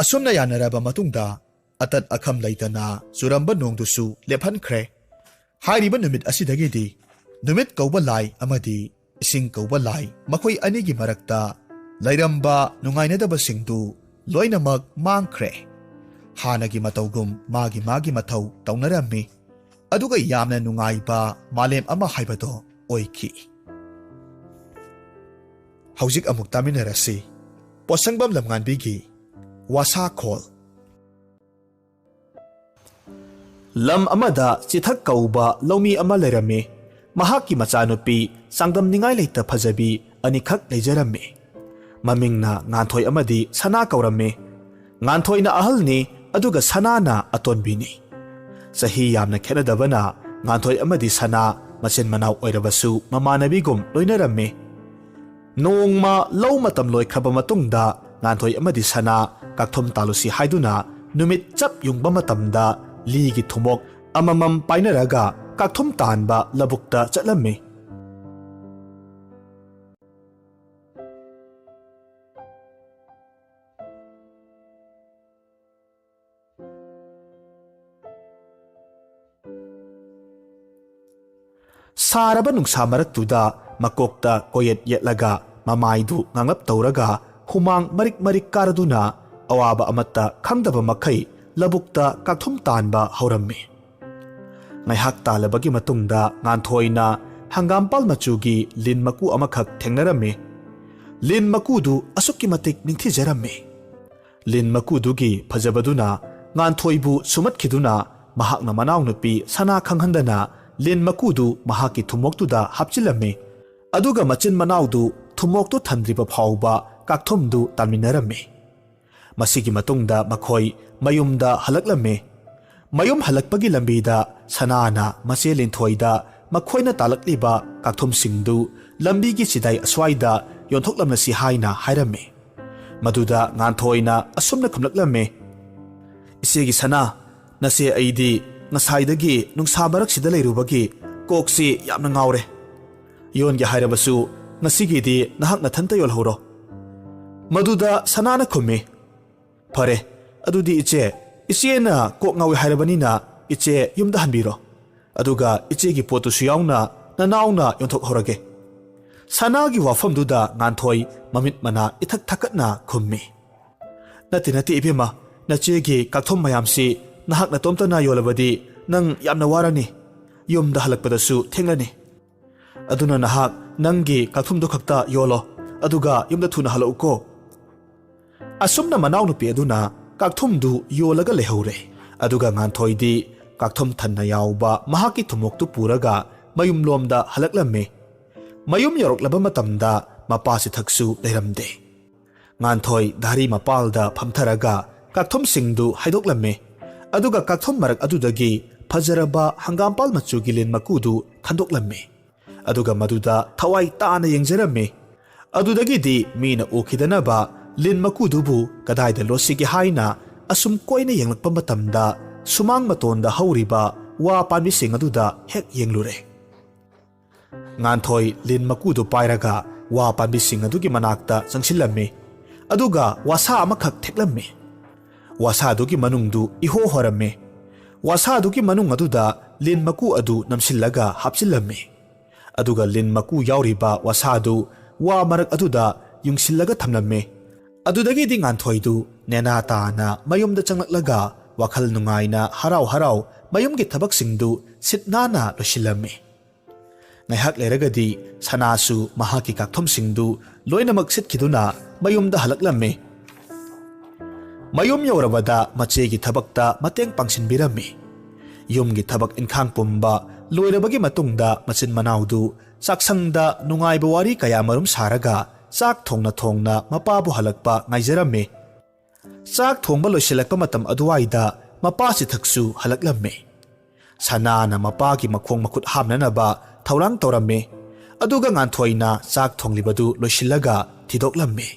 ꯑꯁꯨꯝꯅ ꯌꯥꯅꯔꯕ ꯃꯇꯨꯡꯗ ꯑꯇꯠ ꯑꯈꯝ ꯂꯩꯇꯅ ꯆꯨꯔꯝꯕ ꯅꯣꯡꯗꯨꯁꯨ ꯂꯦꯞꯍꯟꯈ꯭ꯔꯦ꯫ ꯍꯥꯏꯔꯤꯕ ꯅꯨꯃꯤꯠ ꯑꯁꯤꯗꯒꯤꯗꯤ ꯅꯨꯃꯤꯠ ꯀꯧꯕ ꯂꯥꯏ ꯑꯃꯗꯤ ꯏꯁꯤꯡ ꯀꯧꯕ ꯂꯥꯏ ꯃꯈꯣꯏ ꯑꯅꯤꯒꯤ ꯃꯔꯛꯇ ꯂꯩꯔꯝꯕ ꯅꯨꯡꯉꯥꯏꯅꯗꯕꯁꯤꯡꯗꯨ ꯂꯣꯏꯅꯃꯛ ꯃꯥꯡꯈ꯭ꯔꯦ꯫ ꯍꯥꯟꯅꯒꯤ ꯃꯇꯧꯒꯨꯝ ꯃꯥꯒꯤ ꯃꯊꯧ ꯇꯧꯅꯔꯝꯃꯤ ꯑꯗꯨꯒ ꯌꯥꯝꯅ ꯅꯨꯡꯉꯥꯏꯕ ꯃꯥꯂꯦꯝ ꯑꯃ ꯍꯥꯏꯕꯗꯣ ꯑꯣꯏꯈꯤ꯫ ꯍꯧꯖꯤꯛ ꯑꯃꯨꯛ ꯇꯥꯃꯤꯟꯅꯔꯁꯤ ꯄꯣꯠꯁꯪꯕꯝ ꯂꯝꯉꯥꯟꯕꯤꯒꯤ ꯋꯥꯁꯥꯈꯣꯜ꯫ ꯂꯝ ꯑꯃꯗ ꯆꯤꯊꯛ ꯀꯧꯕ ꯂꯧꯃꯤ ꯑꯃ ꯂꯩꯔꯝꯃꯤ꯫ ꯃꯍꯥꯛꯀꯤ ꯃꯆꯥꯅꯨꯄꯤ ꯆꯥꯡꯗꯝꯅꯤꯡꯉꯥꯏ ꯂꯩꯇ ꯐꯖꯕꯤ ꯑꯅꯤꯈꯛ ꯂꯩꯖꯔꯝꯃꯤ꯫ ꯃꯃꯤꯡꯅ ꯉꯥꯟꯊꯣꯏ ꯑꯃꯗꯤ ꯁꯅꯥ ꯀꯧꯔꯝꯃꯤ꯫ ꯉꯥꯟꯊꯣꯏꯅ ꯑꯍꯜꯅꯤ ꯑꯗꯨꯒ ꯁꯅꯥꯅ ꯑꯇꯣꯟꯕꯤꯅꯤ꯫ ꯆꯍꯤ ꯌꯥꯝꯅ ꯈꯦꯠꯅꯗꯕꯅ ꯉꯥꯟꯊꯣꯏ ꯑꯃꯗꯤ ꯁꯅꯥ ꯃꯆꯤꯟ ꯃꯅꯥꯎ ꯑꯣꯏꯔꯕꯁꯨ ꯃꯃꯥꯟꯅꯕꯤꯒꯨꯝ ꯂꯣꯏꯅꯔꯝꯃꯤ꯫ ꯅꯣꯡꯃ ꯂꯧ ꯃꯇꯝ ꯂꯣꯏꯈ꯭ꯔꯕ ꯃꯇꯨꯡꯗ ꯉꯥꯟꯊꯣꯏ ꯑꯃꯗꯤ ꯁꯅꯥ ꯀꯥꯛꯊꯨꯝ ꯇꯥꯜꯂꯨꯁꯤ ꯍꯥꯏꯗꯨꯅ ꯅꯨꯃꯤꯠ ꯆꯞ ꯌꯨꯡꯕ ꯃꯇꯝꯗ ꯂꯤꯒꯤ ꯊꯨꯃꯣꯛ ꯑꯃꯃꯝ ꯄꯥꯏꯅꯔꯒ ꯀꯥꯛꯊꯨꯝ ꯇꯥꯟꯕ ꯂꯧꯕꯨꯛꯇ ꯆꯠꯂꯝꯃꯤ꯫ ꯁꯥꯔꯕ ꯅꯨꯡꯁꯥ ꯃꯔꯛꯇꯨꯗ ꯃꯀꯣꯛꯇ ꯀꯣꯌꯦꯠ ꯌꯦꯠꯂꯒ ꯃꯃꯥꯏꯗꯨ ꯉꯥꯡꯂꯞ ꯇꯧꯔꯒ ꯍꯨꯃꯥꯡ ꯃꯔꯤꯛ ꯃꯔꯤꯛ ꯀꯥꯔꯗꯨꯅ ꯑꯋꯥꯕ ꯑꯃꯠꯇ ꯈꯪꯗꯕ ꯃꯈꯩ ꯂꯧꯕꯨꯛꯇ ꯀꯥꯛꯊꯨꯝ ꯇꯥꯟꯕ ꯍꯧꯔꯝꯃꯤ꯫ ꯉꯥꯏꯍꯥꯛ ꯇꯥꯜꯂꯕꯒꯤ ꯃꯇꯨꯡꯗ ꯉꯥꯟꯊꯣꯏꯅ ꯍꯪꯒꯥꯝꯄꯥꯜ ꯃꯆꯨꯒꯤ ꯂꯤꯟ ꯃꯀꯨ ꯑꯃꯈꯛ ꯊꯦꯡꯅꯔꯝꯃꯤ꯫ ꯂꯤꯟ ꯃꯀꯨꯗꯨ ꯑꯁꯨꯛꯀꯤ ꯃꯇꯤꯛ ꯅꯤꯡꯊꯤꯖꯔꯝꯃꯤ꯫ ꯂꯤꯟ ꯃꯀꯨꯗꯨꯒꯤ ꯐꯖꯕꯗꯨꯅ ꯉꯥꯟꯊꯣꯏꯕꯨ ꯁꯨꯃꯠꯈꯤꯗꯨꯅ ꯃꯍꯥꯛꯅ ꯃꯅꯥꯎꯅꯨꯄꯤ ꯁꯅꯥ ꯈꯪꯍꯟꯗꯅ ꯂꯤꯟ ꯃꯀꯨꯗꯨ ꯃꯍꯥꯛꯀꯤ ꯊꯨꯃꯣꯛꯇꯨꯗ ꯍꯥꯞꯆꯤꯜꯂꯝꯃꯤ ꯑꯗꯨꯒ ꯃꯆꯤꯟ ꯃꯅꯥꯎꯗꯨ ꯊꯨꯃꯣꯛꯇꯨ ꯊꯟꯗ꯭ꯔꯤꯕ ꯐꯥꯎꯕ ꯀꯥꯛꯊꯨꯝꯗꯨ ꯇꯥꯟꯃꯤꯟꯅꯔꯝꯃꯤ꯫ ꯃꯁꯤꯒꯤ ꯃꯇꯨꯡꯗ ꯃꯈꯣꯏ ꯃꯌꯨꯝꯗ ꯍꯜꯂꯛꯂꯝꯃꯤ꯫ ꯃꯌꯨꯝ ꯍꯜꯂꯛꯄꯒꯤ ꯂꯝꯕꯤꯗ ꯁꯅꯥꯅ ꯃꯆꯦ ꯂꯤꯟꯊꯣꯏꯗ ꯃꯈꯣꯏꯅ ꯇꯥꯜꯂꯛꯂꯤꯕ ꯀꯥꯛꯊꯨꯝꯁꯤꯡꯗꯨ ꯂꯝꯕꯤꯒꯤ ꯆꯤꯗꯥꯏ ꯑꯁ꯭ꯋꯥꯏꯗ ꯌꯣꯟꯊꯣꯛꯂꯝꯂꯁꯤ ꯍꯥꯏꯅ ꯍꯥꯏꯔꯝꯃꯤ꯫ ꯃꯗꯨꯗ ꯉꯥꯟꯊꯣꯏꯅ ꯑꯁꯨꯝꯅ ꯈꯨꯝꯂꯛꯂꯝꯃꯤ, ꯏꯆꯦꯒꯤ ꯁꯅꯥ, ꯅꯆꯦ ꯑꯩꯗꯤ ꯉꯁꯥꯏꯗꯒꯤ ꯅꯨꯡꯁꯥ ꯃꯔꯛꯁꯤꯗ ꯂꯩꯔꯨꯕꯒꯤ ꯀꯣꯛꯁꯤ ꯌꯥꯝꯅ ꯉꯥꯎꯔꯦ꯫ ꯌꯣꯟꯒꯦ ꯍꯥꯏꯔꯕꯁꯨ ꯉꯁꯤꯒꯤꯗꯤ ꯅꯍꯥꯛ ꯅꯊꯟꯇ ꯌꯣꯜꯍꯧꯔꯣ꯫ ꯃꯗꯨꯗ ꯁꯅꯥꯅ ꯈꯨꯝꯃꯤ, ꯐꯔꯦ ꯑꯗꯨꯗꯤ ꯏꯆꯦꯅ ꯀꯣꯛ ꯉꯥꯎꯏ ꯍꯥꯏꯔꯕꯅꯤꯅ ꯏꯆꯦ ꯌꯨꯝꯗ ꯍꯟꯕꯤꯔꯣ, ꯑꯗꯨꯒ ꯏꯆꯦꯒꯤ ꯄꯣꯠꯇꯨꯁꯨ ꯌꯥꯎꯅ ꯅꯅꯥꯎꯅ ꯌꯣꯟꯊꯣꯛꯍꯧꯔꯒꯦ꯫ ꯁꯅꯥꯒꯤ ꯋꯥꯐꯝꯗꯨꯗ ꯉꯥꯟꯊꯣꯏ ꯃꯃꯤꯠ ꯃꯅꯥ ꯏꯊꯛ ꯊꯛꯀꯠꯅ ꯈꯨꯝꯃꯤ꯫ ꯅꯠꯇꯦ ꯏꯕꯦꯝꯃ, ꯅꯆꯦꯒꯤ ꯀꯥꯛꯊꯨꯝ ꯃꯌꯥꯝꯁꯤ ꯅꯍꯥꯛ ꯅꯇꯣꯝꯇꯅ ꯌꯣꯜꯂꯕꯗꯤ ꯅꯪ ꯌꯥꯝꯅ ꯋꯥꯔꯅꯤ, ꯌꯨꯝꯗ ꯍꯜꯂꯛꯄꯗꯁꯨ ꯊꯦꯡꯂꯅꯤ꯫ ꯑꯗꯨꯅ ꯅꯍꯥꯛ ꯅꯪꯒꯤ ꯀꯥꯛꯊꯨꯝꯗꯨ ꯈꯛꯇ ꯌꯣꯜꯂꯣ, ꯑꯗꯨꯒ ꯌꯨꯝꯗ ꯊꯨꯅ ꯍꯜꯂꯛꯎꯀꯣ꯫ ꯑꯁꯨꯝꯅ ꯃꯅꯥꯎꯅꯨꯄꯤ ꯑꯗꯨꯅ ꯀꯥꯛꯊꯨꯝꯗꯨ ꯌꯣꯜꯂꯒ ꯂꯩꯍꯧꯔꯦ꯫ ꯑꯗꯨꯒ ꯉꯥꯟꯊꯣꯏꯗꯤ ꯀꯥꯛꯊꯨꯝ ꯊꯟꯅ ꯌꯥꯎꯕ ꯃꯍꯥꯛꯀꯤ ꯊꯨꯝꯃꯣꯛꯇꯨ ꯄꯨꯔꯒ ꯃꯌꯨꯝꯂꯣꯝꯗ ꯍꯜꯂꯛꯂꯝꯃꯤ꯫ ꯃꯌꯨꯝ ꯌꯧꯔꯛꯂꯕ ꯃꯇꯝꯗ ꯃꯄꯥꯁꯤꯊꯛꯁꯨ ꯂꯩꯔꯝꯗꯦ꯫ ꯉꯥꯟꯊꯣꯏ ꯙꯥꯔꯤ ꯃꯄꯥꯜꯗ ꯐꯝꯊꯔꯒ ꯀꯥꯛꯊꯨꯝꯁꯤꯡꯗꯨ ꯍꯩꯗꯣꯛꯂꯝꯃꯤ꯫ ꯑꯗꯨꯒ ꯀꯥꯛꯊꯨꯝ ꯃꯔꯛ ꯑꯗꯨꯗꯒꯤ ꯐꯖꯔꯕ ꯍꯪꯒꯥꯝꯄꯥꯜ ꯃꯆꯨꯒꯤ ꯂꯤꯟ ꯃꯀꯨꯗꯨ ꯈꯟꯗꯣꯛꯂꯝꯃꯤ꯫ ꯑꯗꯨꯒ ꯃꯗꯨꯗ ꯊꯋꯥꯏ ꯇꯥꯅ ꯌꯦꯡꯖꯔꯝꯃꯤ꯫ ꯑꯗꯨꯗꯒꯤꯗꯤ ꯃꯤꯅ ꯎꯈꯤꯗꯅꯕ ꯂꯤꯟ ꯃꯀꯨꯗꯨꯕꯨ ꯀꯗꯥꯏꯗ ꯂꯣꯠꯁꯤꯒꯦ ꯍꯥꯏꯅ ꯑꯁꯨꯝ ꯀꯣꯏꯅ ꯌꯦꯡꯂꯛꯄ ꯃꯇꯝꯗ ꯁꯨꯃꯥꯡ ꯃꯇꯣꯟꯗ ꯍꯧꯔꯤꯕ ꯋꯥ ꯄꯥꯝꯕꯤꯁꯤꯡ ꯑꯗꯨꯗ ꯍꯦꯛ ꯌꯦꯡꯂꯨꯔꯦ꯫ ꯉꯥꯟꯊꯣꯏ ꯂꯤꯟ ꯃꯀꯨꯗꯨ ꯄꯥꯏꯔꯒ ꯋꯥ ꯄꯥꯝꯕꯤꯁꯤꯡ ꯑꯗꯨꯒꯤ ꯃꯅꯥꯛꯇ ꯆꯪꯁꯤꯜꯂꯝꯃꯤ꯫ ꯑꯗꯨꯒ ꯋꯥꯁꯥ ꯑꯃꯈꯛ ꯊꯦꯛꯂꯝꯃꯤ꯫ ꯋꯥꯁꯥꯗꯨꯒꯤ ꯃꯅꯨꯡꯗꯨ ꯏꯍꯣ ꯍꯣꯔꯝꯃꯤ꯫ ꯋꯥꯁꯥꯗꯨꯒꯤ ꯃꯅꯨꯡ ꯑꯗꯨꯗ ꯂꯤꯟ ꯃꯀꯨ ꯑꯗꯨ ꯅꯝꯁꯤꯜꯂꯒ ꯍꯥꯞꯆꯤꯜꯂꯝꯃꯤ꯫ ꯑꯗꯨꯒ ꯂꯤꯟ ꯃꯀꯨ ꯌꯥꯎꯔꯤꯕ ꯋꯥꯁꯥꯗꯨ ꯋꯥ ꯃꯔꯛ ꯑꯗꯨꯗ ꯌꯨꯡꯁꯤꯜꯂꯒ ꯊꯝꯂꯝꯃꯤ꯫ ꯑꯗꯨꯗꯒꯤꯗꯤ ꯉꯥꯟꯊꯣꯏꯗꯨ ꯅꯦꯅꯥ ꯇꯥꯅ ꯃꯌꯨꯝꯗ ꯆꯪꯂꯛꯂꯒ ꯋꯥꯈꯜ ꯅꯨꯡꯉꯥꯏꯅ ꯍꯔꯥꯎ ꯃꯌꯨꯝꯒꯤ ꯊꯕꯛꯁꯤꯡꯗꯨ ꯁꯤꯠ ꯅꯥꯟꯅ ꯂꯣꯏꯁꯤꯜꯂꯝꯃꯤ꯫ ꯉꯥꯏꯍꯥꯛ ꯂꯩꯔꯒꯗꯤ ꯁꯅꯥꯁꯨ ꯃꯍꯥꯛꯀꯤ ꯀꯥꯛꯊꯨꯝꯁꯤꯡꯗꯨ ꯂꯣꯏꯅꯃꯛ ꯁꯤꯠꯈꯤꯗꯨꯅ ꯃꯌꯨꯝꯗ ꯍꯜꯂꯛꯂꯝꯃꯤ꯫ ꯃꯌꯨꯝ ꯌꯧꯔꯕꯗ ꯃꯆꯦꯒꯤ ꯊꯕꯛꯇ ꯃꯇꯦꯡ ꯄꯥꯡꯁꯤꯟꯕꯤꯔꯝꯃꯤ꯫ ꯌꯨꯝꯒꯤ ꯊꯕꯛ ꯏꯟꯈꯥꯡ ꯄꯨꯝꯕ ꯂꯣꯏꯔꯕꯒꯤ ꯃꯇꯨꯡꯗ ꯃꯆꯤꯟ ꯃꯅꯥꯎꯗꯨ ꯆꯥꯛꯁꯪꯗ ꯅꯨꯡꯉꯥꯏꯕ ꯋꯥꯔꯤ ꯀꯌꯥꯃꯔꯨꯝ ꯁꯥꯔꯒ ꯆꯥꯛ ꯊꯣꯡꯅ ꯃꯄꯥꯕꯨ ꯍꯜꯂꯛꯄ ꯉꯥꯏꯖꯔꯝꯃꯤ꯫ ꯆꯥꯛ ꯊꯣꯡꯕ ꯂꯣꯏꯁꯤꯜꯂꯛꯄ ꯃꯇꯝ ꯑꯗꯨꯋꯥꯏꯗ ꯃꯄꯥꯁꯤꯊꯛꯁꯨ ꯍꯜꯂꯛꯂꯝꯃꯤ꯫ ꯁꯅꯥꯅ ꯃꯄꯥꯒꯤ ꯃꯈꯣꯡ ꯃꯈꯨꯠ ꯍꯥꯝꯅꯅꯕ ꯊꯧꯔꯥꯡ ꯇꯧꯔꯝꯃꯤ꯫ ꯑꯗꯨꯒ ꯉꯥꯟꯊꯣꯏꯅ ꯆꯥꯛ ꯊꯣꯡꯂꯤꯕꯗꯨ ꯂꯣꯏꯁꯤꯜꯂꯒ ꯊꯤꯗꯣꯛꯂꯝꯃꯤ꯫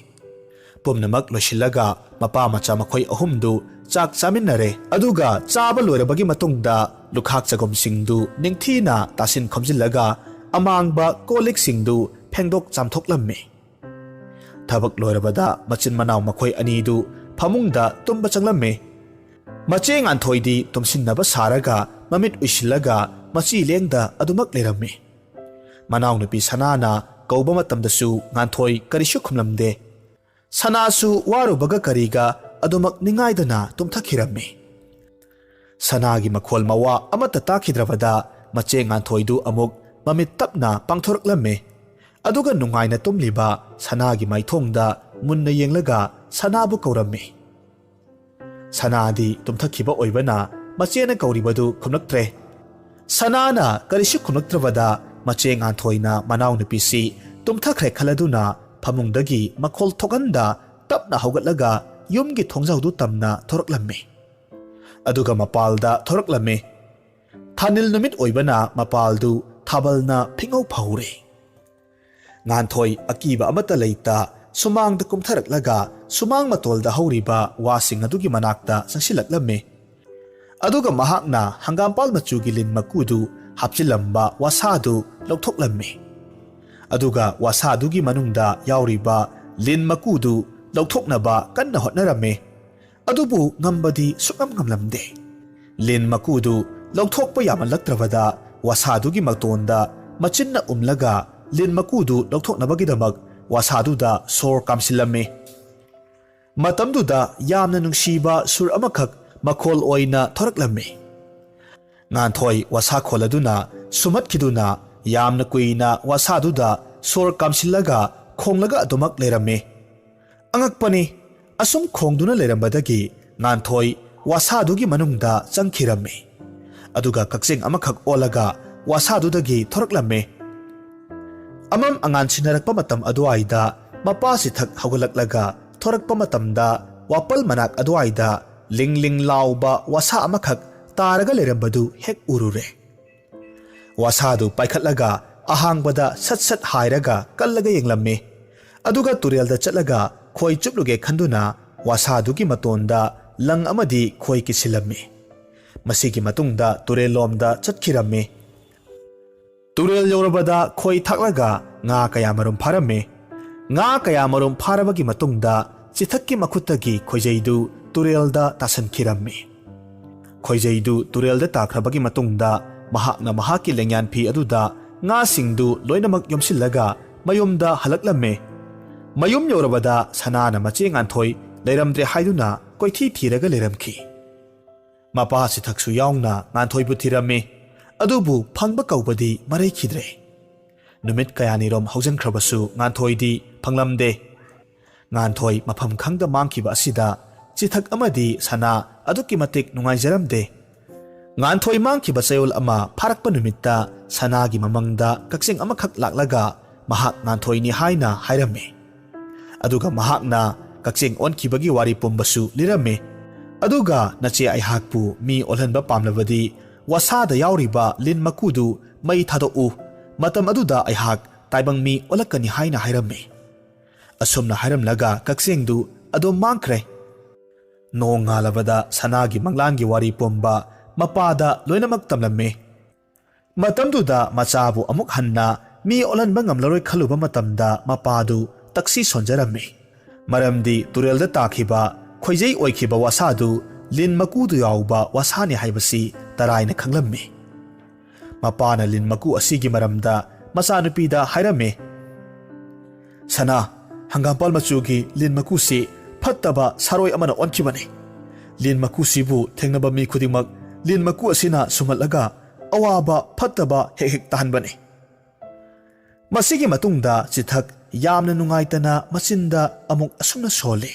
ꯄꯨꯝꯅꯃꯛ ꯂꯣꯏꯁꯤꯜꯂꯒ ꯃꯄꯥ ꯃꯆꯥ ꯃꯈꯣꯏ ꯑꯍꯨꯝꯗꯨ ꯆꯥꯛ ꯆꯥꯃꯤꯟꯅꯔꯦ꯫ ꯑꯗꯨꯒ ꯆꯥꯕ ꯂꯣꯏꯔꯕꯒꯤ ꯃꯇꯨꯡꯗ ꯂꯨꯈꯥꯛ ꯆꯒꯨꯝꯁꯤꯡꯗꯨ ꯅꯤꯡꯊꯤꯅ ꯇꯥꯁꯤꯟ ꯈꯣꯝꯖꯤꯜꯂꯒ ꯑꯃꯥꯡꯕ ꯀꯣꯜꯂꯤꯛꯁꯤꯡꯗꯨ ꯐꯦꯡꯗꯣꯛ ꯆꯥꯝꯊꯣꯛꯂꯝꯃꯤ꯫ ꯊꯕꯛ ꯂꯣꯏꯔꯕꯗ ꯃꯆꯤꯟ ꯃꯅꯥꯎ ꯃꯈꯣꯏ ꯑꯅꯤꯗꯨ ꯐꯃꯨꯡꯗ ꯇꯨꯝꯕ ꯆꯪꯂꯝꯃꯤ꯫ ꯃꯆꯦ ꯉꯥꯟꯊꯣꯏꯗꯤ ꯇꯨꯝꯁꯤꯟꯅꯕ ꯁꯥꯔꯒ ꯃꯃꯤꯠ ꯎꯏꯁꯤꯜꯂꯒ ꯃꯆꯤ ꯂꯦꯡꯗ ꯑꯗꯨꯃꯛ ꯂꯩꯔꯝꯃꯤ꯫ ꯃꯅꯥꯎꯅꯨꯄꯤ ꯁꯅꯥꯅ ꯀꯧꯕ ꯃꯇꯝꯗꯁꯨ ꯉꯥꯟꯊꯣꯏ ꯀꯔꯤꯁꯨ ꯈꯨꯝꯂꯝꯗꯦ꯫ ꯁꯅꯥꯁꯨ ꯋꯥꯔꯨꯕꯒ ꯀꯔꯤꯒ ꯑꯗꯨꯃꯛ ꯅꯤꯡꯉꯥꯏꯗꯅ ꯇꯨꯝꯊꯈꯤꯔꯝꯃꯤ꯫ ꯁꯅꯥꯒꯤ ꯃꯈꯣꯜ ꯃꯋꯥ ꯑꯃꯠꯇ ꯇꯥꯈꯤꯗ꯭ꯔꯕꯗ ꯃꯆꯦ ꯉꯥꯟꯊꯣꯏꯗꯨ ꯑꯃꯨꯛ ꯃꯃꯤꯠ ꯇꯞꯅ ꯄꯥꯡꯊꯣꯔꯛꯂꯝꯃꯤ꯫ ꯑꯗꯨꯒ ꯅꯨꯡꯉꯥꯏꯅ ꯇꯨꯝꯂꯤꯕ ꯁꯅꯥꯒꯤ ꯃꯥꯏꯊꯣꯡꯗ ꯃꯨꯟꯅ ꯌꯦꯡꯂꯒ ꯁꯅꯥꯕꯨ ꯀꯧꯔꯝꯃꯤ꯫ ꯁꯅꯥꯗꯤ ꯇꯨꯝꯊꯈꯤꯕ ꯑꯣꯏꯕꯅ ꯃꯆꯦꯅ ꯀꯧꯔꯤꯕꯗꯨ ꯈꯨꯝꯂꯛꯇ꯭ꯔꯦ꯫ ꯁꯅꯥꯅ ꯀꯔꯤꯁꯨ ꯈꯨꯝꯂꯛꯇ꯭ꯔꯕꯗ ꯃꯆꯦ ꯉꯥꯟꯊꯣꯏꯅ ꯃꯅꯥꯎꯅꯨꯄꯤꯁꯤ ꯇꯨꯝꯊꯈ꯭ꯔꯦ ꯈꯜꯂꯗꯨꯅ ꯐꯃꯨꯡꯗꯒꯤ ꯃꯈꯣꯜ ꯊꯣꯛꯍꯟꯗ ꯇꯞꯅ ꯍꯧꯒꯠꯂꯒ ꯌꯨꯝꯒꯤ ꯊꯣꯡꯖꯥꯎꯗꯨ ꯇꯝꯅ ꯊꯣꯔꯛꯂꯝꯃꯤ꯫ ꯑꯗꯨꯒ ꯃꯄꯥꯜꯗ ꯊꯣꯔꯛꯂꯝꯃꯤ꯫ ꯊꯥꯅꯤꯜ ꯅꯨꯃꯤꯠ ꯑꯣꯏꯕꯅ ꯃꯄꯥꯜꯗꯨ ꯊꯥꯕꯜꯅ ꯐꯤꯉꯧ ꯐꯧꯔꯦ꯫ ꯉꯥꯟꯊꯣꯏ ꯑꯀꯤꯕ ꯑꯃꯠꯇ ꯂꯩꯇ ꯁꯨꯃꯥꯡꯗ ꯀꯨꯝꯊꯔꯛꯂꯒ ꯁꯨꯃꯥꯡ ꯃꯇꯣꯜꯗ ꯍꯧꯔꯤꯕ ꯋꯥꯁꯤꯡ ꯑꯗꯨꯒꯤ ꯃꯅꯥꯛꯇ ꯆꯪꯁꯤꯜꯂꯛꯂꯝꯃꯤ꯫ ꯑꯗꯨꯒ ꯃꯍꯥꯛꯅ ꯍꯪꯒꯥꯝꯄꯥꯜ ꯃꯆꯨꯒꯤ ꯂꯤꯟ ꯃꯀꯨꯗꯨ ꯍꯥꯞꯆꯤꯜꯂꯝꯕ ꯋꯥꯁꯥꯗꯨ ꯂꯧꯊꯣꯛꯂꯝꯃꯤ꯫ ꯑꯗꯨꯒ ꯋꯥꯁꯥꯗꯨꯒꯤ ꯃꯅꯨꯡꯗ ꯌꯥꯎꯔꯤꯕ ꯂꯤꯟ ꯃꯀꯨꯗꯨ ꯂꯧꯊꯣꯛꯅꯕ ꯀꯟꯅ ꯍꯣꯠꯅꯔꯝꯃꯤ꯫ ꯑꯗꯨꯕꯨ ꯉꯝꯕꯗꯤ ꯁꯨꯛꯉꯝ ꯉꯝꯂꯝꯗꯦ꯫ ꯂꯤꯟ ꯃꯀꯨꯗꯨ ꯂꯧꯊꯣꯛꯄ ꯌꯥꯃꯜꯂꯛꯇ꯭ꯔꯕꯗ ꯋꯥꯁꯥꯗꯨꯒꯤ ꯃꯇꯣꯟꯗ ꯃꯆꯤꯟꯅ ꯎꯝꯂꯒ ꯂꯤꯟ ꯃꯀꯨꯗꯨ ꯂꯧꯊꯣꯛꯅꯕꯒꯤꯗꯃꯛ ꯋꯥꯁꯥꯗꯨꯗ ꯁꯣꯔ ꯀꯥꯝꯁꯤꯜꯂꯝꯃꯤ꯫ ꯃꯇꯝꯗꯨꯗ ꯌꯥꯝꯅ ꯅꯨꯡꯁꯤꯕ ꯁꯨꯔ ꯑꯃꯈꯛ ꯃꯈꯣꯜ ꯑꯣꯏꯅ ꯊꯣꯔꯛꯂꯝꯃꯤ꯫ ꯉꯥꯟꯊꯣꯏ ꯋꯥꯁꯥ ꯈꯣꯜꯂꯗꯨꯅ ꯁꯨꯝꯍꯠꯈꯤꯗꯨꯅ ꯌꯥꯝꯅ ꯀꯨꯏꯅ ꯋꯥꯁꯥꯗꯨꯗ ꯁꯣꯔ ꯀꯥꯝꯁꯤꯜꯂꯒ ꯈꯣꯡꯂꯒ ꯑꯗꯨꯃꯛ ꯂꯩꯔꯝꯃꯤ꯫ ꯑꯉꯛꯄꯅꯤ, ꯑꯁꯨꯝ ꯈꯣꯡꯗꯨꯅ ꯂꯩꯔꯝꯕꯗꯒꯤ ꯉꯥꯟꯊꯣꯏ ꯋꯥꯁꯥꯗꯨꯒꯤ ꯃꯅꯨꯡꯗ ꯆꯪꯈꯤꯔꯝꯃꯤ꯫ ꯑꯗꯨꯒ ꯀꯛꯆꯤꯡ ꯑꯃꯈꯛ ꯑꯣꯜꯂꯒ ꯋꯥꯁꯥꯗꯨꯗꯒꯤ ꯊꯣꯔꯛꯂꯝꯃꯤ꯫ ꯑꯃꯝ ꯑꯉꯥꯟꯁꯤꯟꯅꯔꯛꯄ ꯃꯇꯝ ꯑꯗꯨꯋꯥꯏꯗ ꯃꯄꯥꯁꯤꯊꯛ ꯍꯧꯒꯠꯂꯛꯂꯒ ꯊꯣꯔꯛꯄ ꯃꯇꯝꯗ ꯋꯥꯄꯜ ꯃꯅꯥꯛ ꯑꯗꯨꯋꯥꯏꯗ ꯂꯤꯡ ꯂꯤꯡ ꯂꯥꯎꯕ ꯋꯥꯁꯥ ꯑꯃꯈꯛ ꯇꯥꯔꯒ ꯂꯩꯔꯝꯕꯗꯨ ꯍꯦꯛ ꯎꯔꯨꯔꯦ꯫ ꯋꯥꯁꯥꯗꯨ ꯄꯥꯏꯈꯠꯂꯒ ꯑꯍꯥꯡꯕꯗ ꯁꯠ ꯁꯠ ꯍꯥꯏꯔꯒ ꯀꯜꯂꯒ ꯌꯦꯡꯂꯝꯃꯤ꯫ ꯑꯗꯨꯒ ꯇꯨꯔꯦꯜꯗ ꯆꯠꯂꯒ ꯈꯣꯏ ꯆꯨꯞꯂꯨꯒꯦ ꯈꯟꯗꯨꯅ ꯋꯥꯁꯥꯗꯨꯒꯤ ꯃꯇꯣꯟꯗ ꯂꯪ ꯑꯃꯗꯤ ꯈꯣꯏ ꯀꯤꯁꯤꯜꯂꯝꯃꯤ꯫ ꯃꯁꯤꯒꯤ ꯃꯇꯨꯡꯗ ꯇꯨꯔꯦꯜꯂꯣꯝꯗ ꯆꯠꯈꯤꯔꯝꯃꯤ꯫ ꯇꯨꯔꯦꯜ ꯌꯧꯔꯕꯗ ꯈꯣꯏ ꯊꯥꯛꯂꯒ ꯉꯥ ꯀꯌꯥꯃꯔꯨꯝ ꯐꯥꯔꯝꯃꯤ꯫ ꯉꯥ ꯀꯌꯥꯃꯔꯨꯝ ꯐꯥꯔꯕꯒꯤ ꯃꯇꯨꯡꯗ ꯆꯤꯊꯛꯀꯤ ꯃꯈꯨꯠꯇꯒꯤ ꯈꯣꯏꯖꯩꯗꯨ ꯇꯨꯔꯦꯜꯗ ꯇꯥꯁꯟꯈꯤꯔꯝꯃꯤ꯫ ꯈꯣꯏꯖꯩꯗꯨ ꯇꯨꯔꯦꯜꯗ ꯇꯥꯈ꯭ꯔꯕꯒꯤ ꯃꯇꯨꯡꯗ ꯃꯍꯥꯛꯅ ꯃꯍꯥꯛꯀꯤ ꯂꯦꯡꯌꯥꯟ ꯐꯤ ꯑꯗꯨꯗ ꯉꯥꯁꯤꯡꯗꯨ ꯂꯣꯏꯅꯃꯛ ꯌꯣꯝꯁꯤꯜꯂꯒ ꯃꯌꯨꯝꯗ ꯍꯜꯂꯛꯂꯝꯃꯦ꯫ ꯃꯌꯨꯝ ꯌꯧꯔꯕꯗ ꯁꯅꯥꯅ ꯃꯆꯦ ꯉꯥꯟꯊꯣꯏ ꯂꯩꯔꯝꯗ꯭ꯔꯦ ꯍꯥꯏꯗꯨꯅ ꯀꯣꯏꯊꯤ ꯊꯤꯔꯒ ꯂꯩꯔꯝꯈꯤ꯫ ꯃꯄꯥ ꯆꯤꯊꯛꯁꯨ ꯌꯥꯎꯅ ꯉꯥꯟꯊꯣꯏꯕꯨ ꯊꯤꯔꯝꯃꯤ, ꯑꯗꯨꯕꯨ ꯐꯪꯕ ꯀꯧꯕꯗꯤ ꯃꯔꯩꯈꯤꯗ꯭ꯔꯦ꯫ ꯅꯨꯃꯤꯠ ꯀꯌꯥꯅꯤꯔꯣꯝ ꯍꯧꯖꯤꯟꯈ꯭ꯔꯕꯁꯨ ꯉꯥꯟꯊꯣꯏꯗꯤ ꯐꯪꯂꯝꯗꯦ꯫ ꯉꯥꯟꯊꯣꯏ ꯃꯐꯝ ꯈꯪꯗ ꯃꯥꯡꯈꯤꯕ ꯑꯁꯤꯗ ꯆꯤꯊꯛ ꯑꯃꯗꯤ ꯁꯅꯥ ꯑꯗꯨꯛꯀꯤ ꯃꯇꯤꯛ ꯅꯨꯡꯉꯥꯏꯖꯔꯝꯗꯦ꯫ ꯉꯥꯟꯊꯣꯏ ꯃꯥꯡꯈꯤꯕ ꯆꯌꯣꯜ ꯑꯃ ꯐꯥꯔꯛꯄ ꯅꯨꯃꯤꯠꯇ ꯁꯅꯥꯒꯤ ꯃꯃꯪꯗ ꯀꯛꯆꯦꯡ ꯑꯃꯈꯛ ꯂꯥꯛꯂꯒ ꯃꯍꯥꯛ ꯉꯥꯟꯊꯣꯏꯅꯤ ꯍꯥꯏꯅ ꯍꯥꯏꯔꯝꯃꯤ꯫ ꯑꯗꯨꯒ ꯃꯍꯥꯛꯅ ꯀꯛꯆꯦꯡ ꯑꯣꯟꯈꯤꯕꯒꯤ ꯋꯥꯔꯤ ꯄꯨꯝꯕꯁꯨ ꯂꯤꯔꯝꯃꯤ꯫ ꯑꯗꯨꯒ ꯅꯆꯦ ꯑꯩꯍꯥꯛꯄꯨ ꯃꯤ ꯑꯣꯜꯍꯟꯕ ꯄꯥꯝꯂꯕꯗꯤ ꯋꯥꯁꯥꯗ ꯌꯥꯎꯔꯤꯕ ꯂꯤꯟ ꯃꯀꯨꯗꯨ ꯃꯩ ꯊꯥꯗꯣꯛꯎ, ꯃꯇꯝ ꯑꯗꯨꯗ ꯑꯩꯍꯥꯛ ꯇꯥꯏꯕꯪ ꯃꯤ ꯑꯣꯜꯂꯛꯀꯅꯤ ꯍꯥꯏꯅ ꯍꯥꯏꯔꯝꯃꯤ꯫ ꯑꯁꯨꯝꯅ ꯍꯥꯏꯔꯝꯂꯒ ꯀꯛꯆꯦꯡꯗꯨ ꯑꯗꯨꯝ ꯃꯥꯡꯈ꯭ꯔꯦ꯫ ꯅꯣꯡ ꯉꯥꯜꯂꯕꯗ ꯁꯅꯥꯒꯤ ꯃꯪꯂꯥꯟꯒꯤ ꯋꯥꯔꯤ ꯄꯨꯝꯕ ꯃꯄꯥꯗ ꯂꯣꯏꯅꯃꯛ ꯇꯝꯂꯝꯃꯤ꯫ ꯃꯇꯝꯗꯨꯗ ꯃꯆꯥꯕꯨ ꯑꯃꯨꯛ ꯍꯟꯅ ꯃꯤ ꯑꯣꯜꯍꯟꯕ ꯉꯝꯂꯔꯣꯏ ꯈꯜꯂꯨꯕ ꯃꯇꯝꯗ ꯃꯄꯥꯗꯨ ꯇꯛꯁꯤ ꯁꯣꯟꯖꯔꯝꯃꯤ꯫ ꯃꯔꯝꯗꯤ ꯇꯨꯔꯦꯜꯗ ꯇꯥꯈꯤꯕ ꯈꯣꯏꯖꯩ ꯑꯣꯏꯈꯤꯕ ꯋꯥꯁꯥꯗꯨ ꯂꯤꯟ ꯃꯀꯨꯗꯨ ꯌꯥꯎꯕ ꯋꯥꯁꯥꯅꯤ ꯍꯥꯏꯕꯁꯤ ꯇꯔꯥꯏꯅ ꯈꯪꯂꯝꯃꯤ꯫ ꯃꯄꯥꯅ ꯂꯤꯟ ꯃꯀꯨ ꯑꯁꯤꯒꯤ ꯃꯔꯝꯗ ꯃꯆꯥꯅꯨꯄꯤꯗ ꯍꯥꯏꯔꯝꯃꯤ꯫ ꯁꯅꯥ, ꯍꯪꯒꯥꯝꯄꯥꯜ ꯃꯆꯨꯒꯤ ꯂꯤꯟ ꯃꯀꯨꯁꯤ ꯐꯠꯇꯕ ꯁꯥꯔꯣꯏ ꯑꯃꯅ ꯑꯣꯟꯈꯤꯕꯅꯤ꯫ ꯂꯤꯟ ꯃꯀꯨꯁꯤꯕꯨ ꯊꯦꯡꯅꯕ ꯃꯤ ꯈꯨꯗꯤꯡꯃꯛ ꯂꯤꯟ ꯃꯀꯨ ꯑꯁꯤꯅ ꯁꯨꯝꯍꯠꯂꯒ ꯑꯋꯥꯕ ꯐꯠꯇꯕ ꯍꯦꯛ ꯍꯦꯛ ꯇꯥꯍꯟꯕꯅꯤ꯫ ꯃꯁꯤꯒꯤ ꯃꯇꯨꯡꯗ ꯆꯤꯊꯛ ꯌꯥꯝꯅ ꯅꯨꯡꯉꯥꯏꯇꯅ ꯃꯆꯤꯟꯗ ꯑꯃꯨꯛ ꯑꯁꯨꯝꯅ ꯁꯣꯜꯂꯤ꯫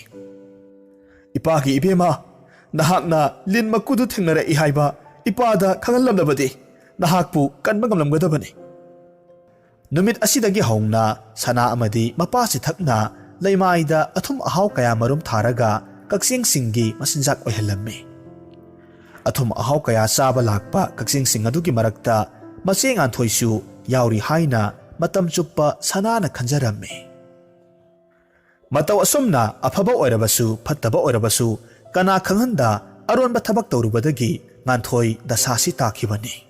ꯏꯄꯥꯒꯤ ꯏꯕꯦꯝꯃ, ꯅꯍꯥꯛꯅ ꯂꯤꯟ ꯃꯀꯨꯗꯨ ꯊꯦꯡꯅꯔꯛꯏ ꯍꯥꯏꯕ ꯏꯄꯥꯗ ꯈꯪꯍꯜꯂꯝꯂꯕꯗꯤ ꯅꯍꯥꯛꯄꯨ ꯀꯟꯕ ꯉꯝꯂꯝꯒꯗꯕꯅꯤ꯫ ꯅꯨꯃꯤꯠ ꯑꯁꯤꯗꯒꯤ ꯍꯧꯅ ꯁꯅꯥ ꯑꯃꯗꯤ ꯃꯄꯥ ꯆꯤꯊꯛꯅ ꯂꯩꯃꯥꯏꯗ ꯑꯊꯨꯝ ꯑꯍꯥꯎ ꯀꯌꯥ ꯃꯔꯨꯝ ꯊꯥꯔꯒ ꯀꯛꯆꯦꯡꯁꯤꯡꯒꯤ ꯃꯆꯤꯟꯖꯥꯛ ꯑꯣꯏꯍꯜꯂꯝꯃꯤ꯫ ꯑꯊꯨꯝ ꯑꯍꯥꯎ ꯀꯌꯥ ꯆꯥꯕ ꯂꯥꯛꯄ ꯀꯛꯆꯦꯡꯁꯤꯡ ꯑꯗꯨꯒꯤ ꯃꯔꯛꯇ ꯃꯆꯦ ꯉꯥꯟꯊꯣꯏꯁꯨ ꯌꯥꯎꯔꯤ ꯍꯥꯏꯅ ꯃꯇꯝ ꯆꯨꯞꯄ ꯁꯅꯥꯅ ꯈꯟꯖꯔꯝꯃꯤ꯫ ꯃꯇꯧ ꯑꯁꯨꯝꯅ ꯑꯐꯕ ꯑꯣꯏꯔꯕꯁꯨ ꯐꯠꯇꯕ ꯑꯣꯏꯔꯕꯁꯨ ꯀꯅꯥ ꯈꯪꯍꯟꯗ ꯑꯔꯣꯟꯕ ꯊꯕꯛ ꯇꯧꯔꯨꯕꯗꯒꯤ ꯉꯥꯟꯊꯣꯏ ꯗꯁꯥꯁꯤ ꯇꯥꯈꯤꯕꯅꯤ꯫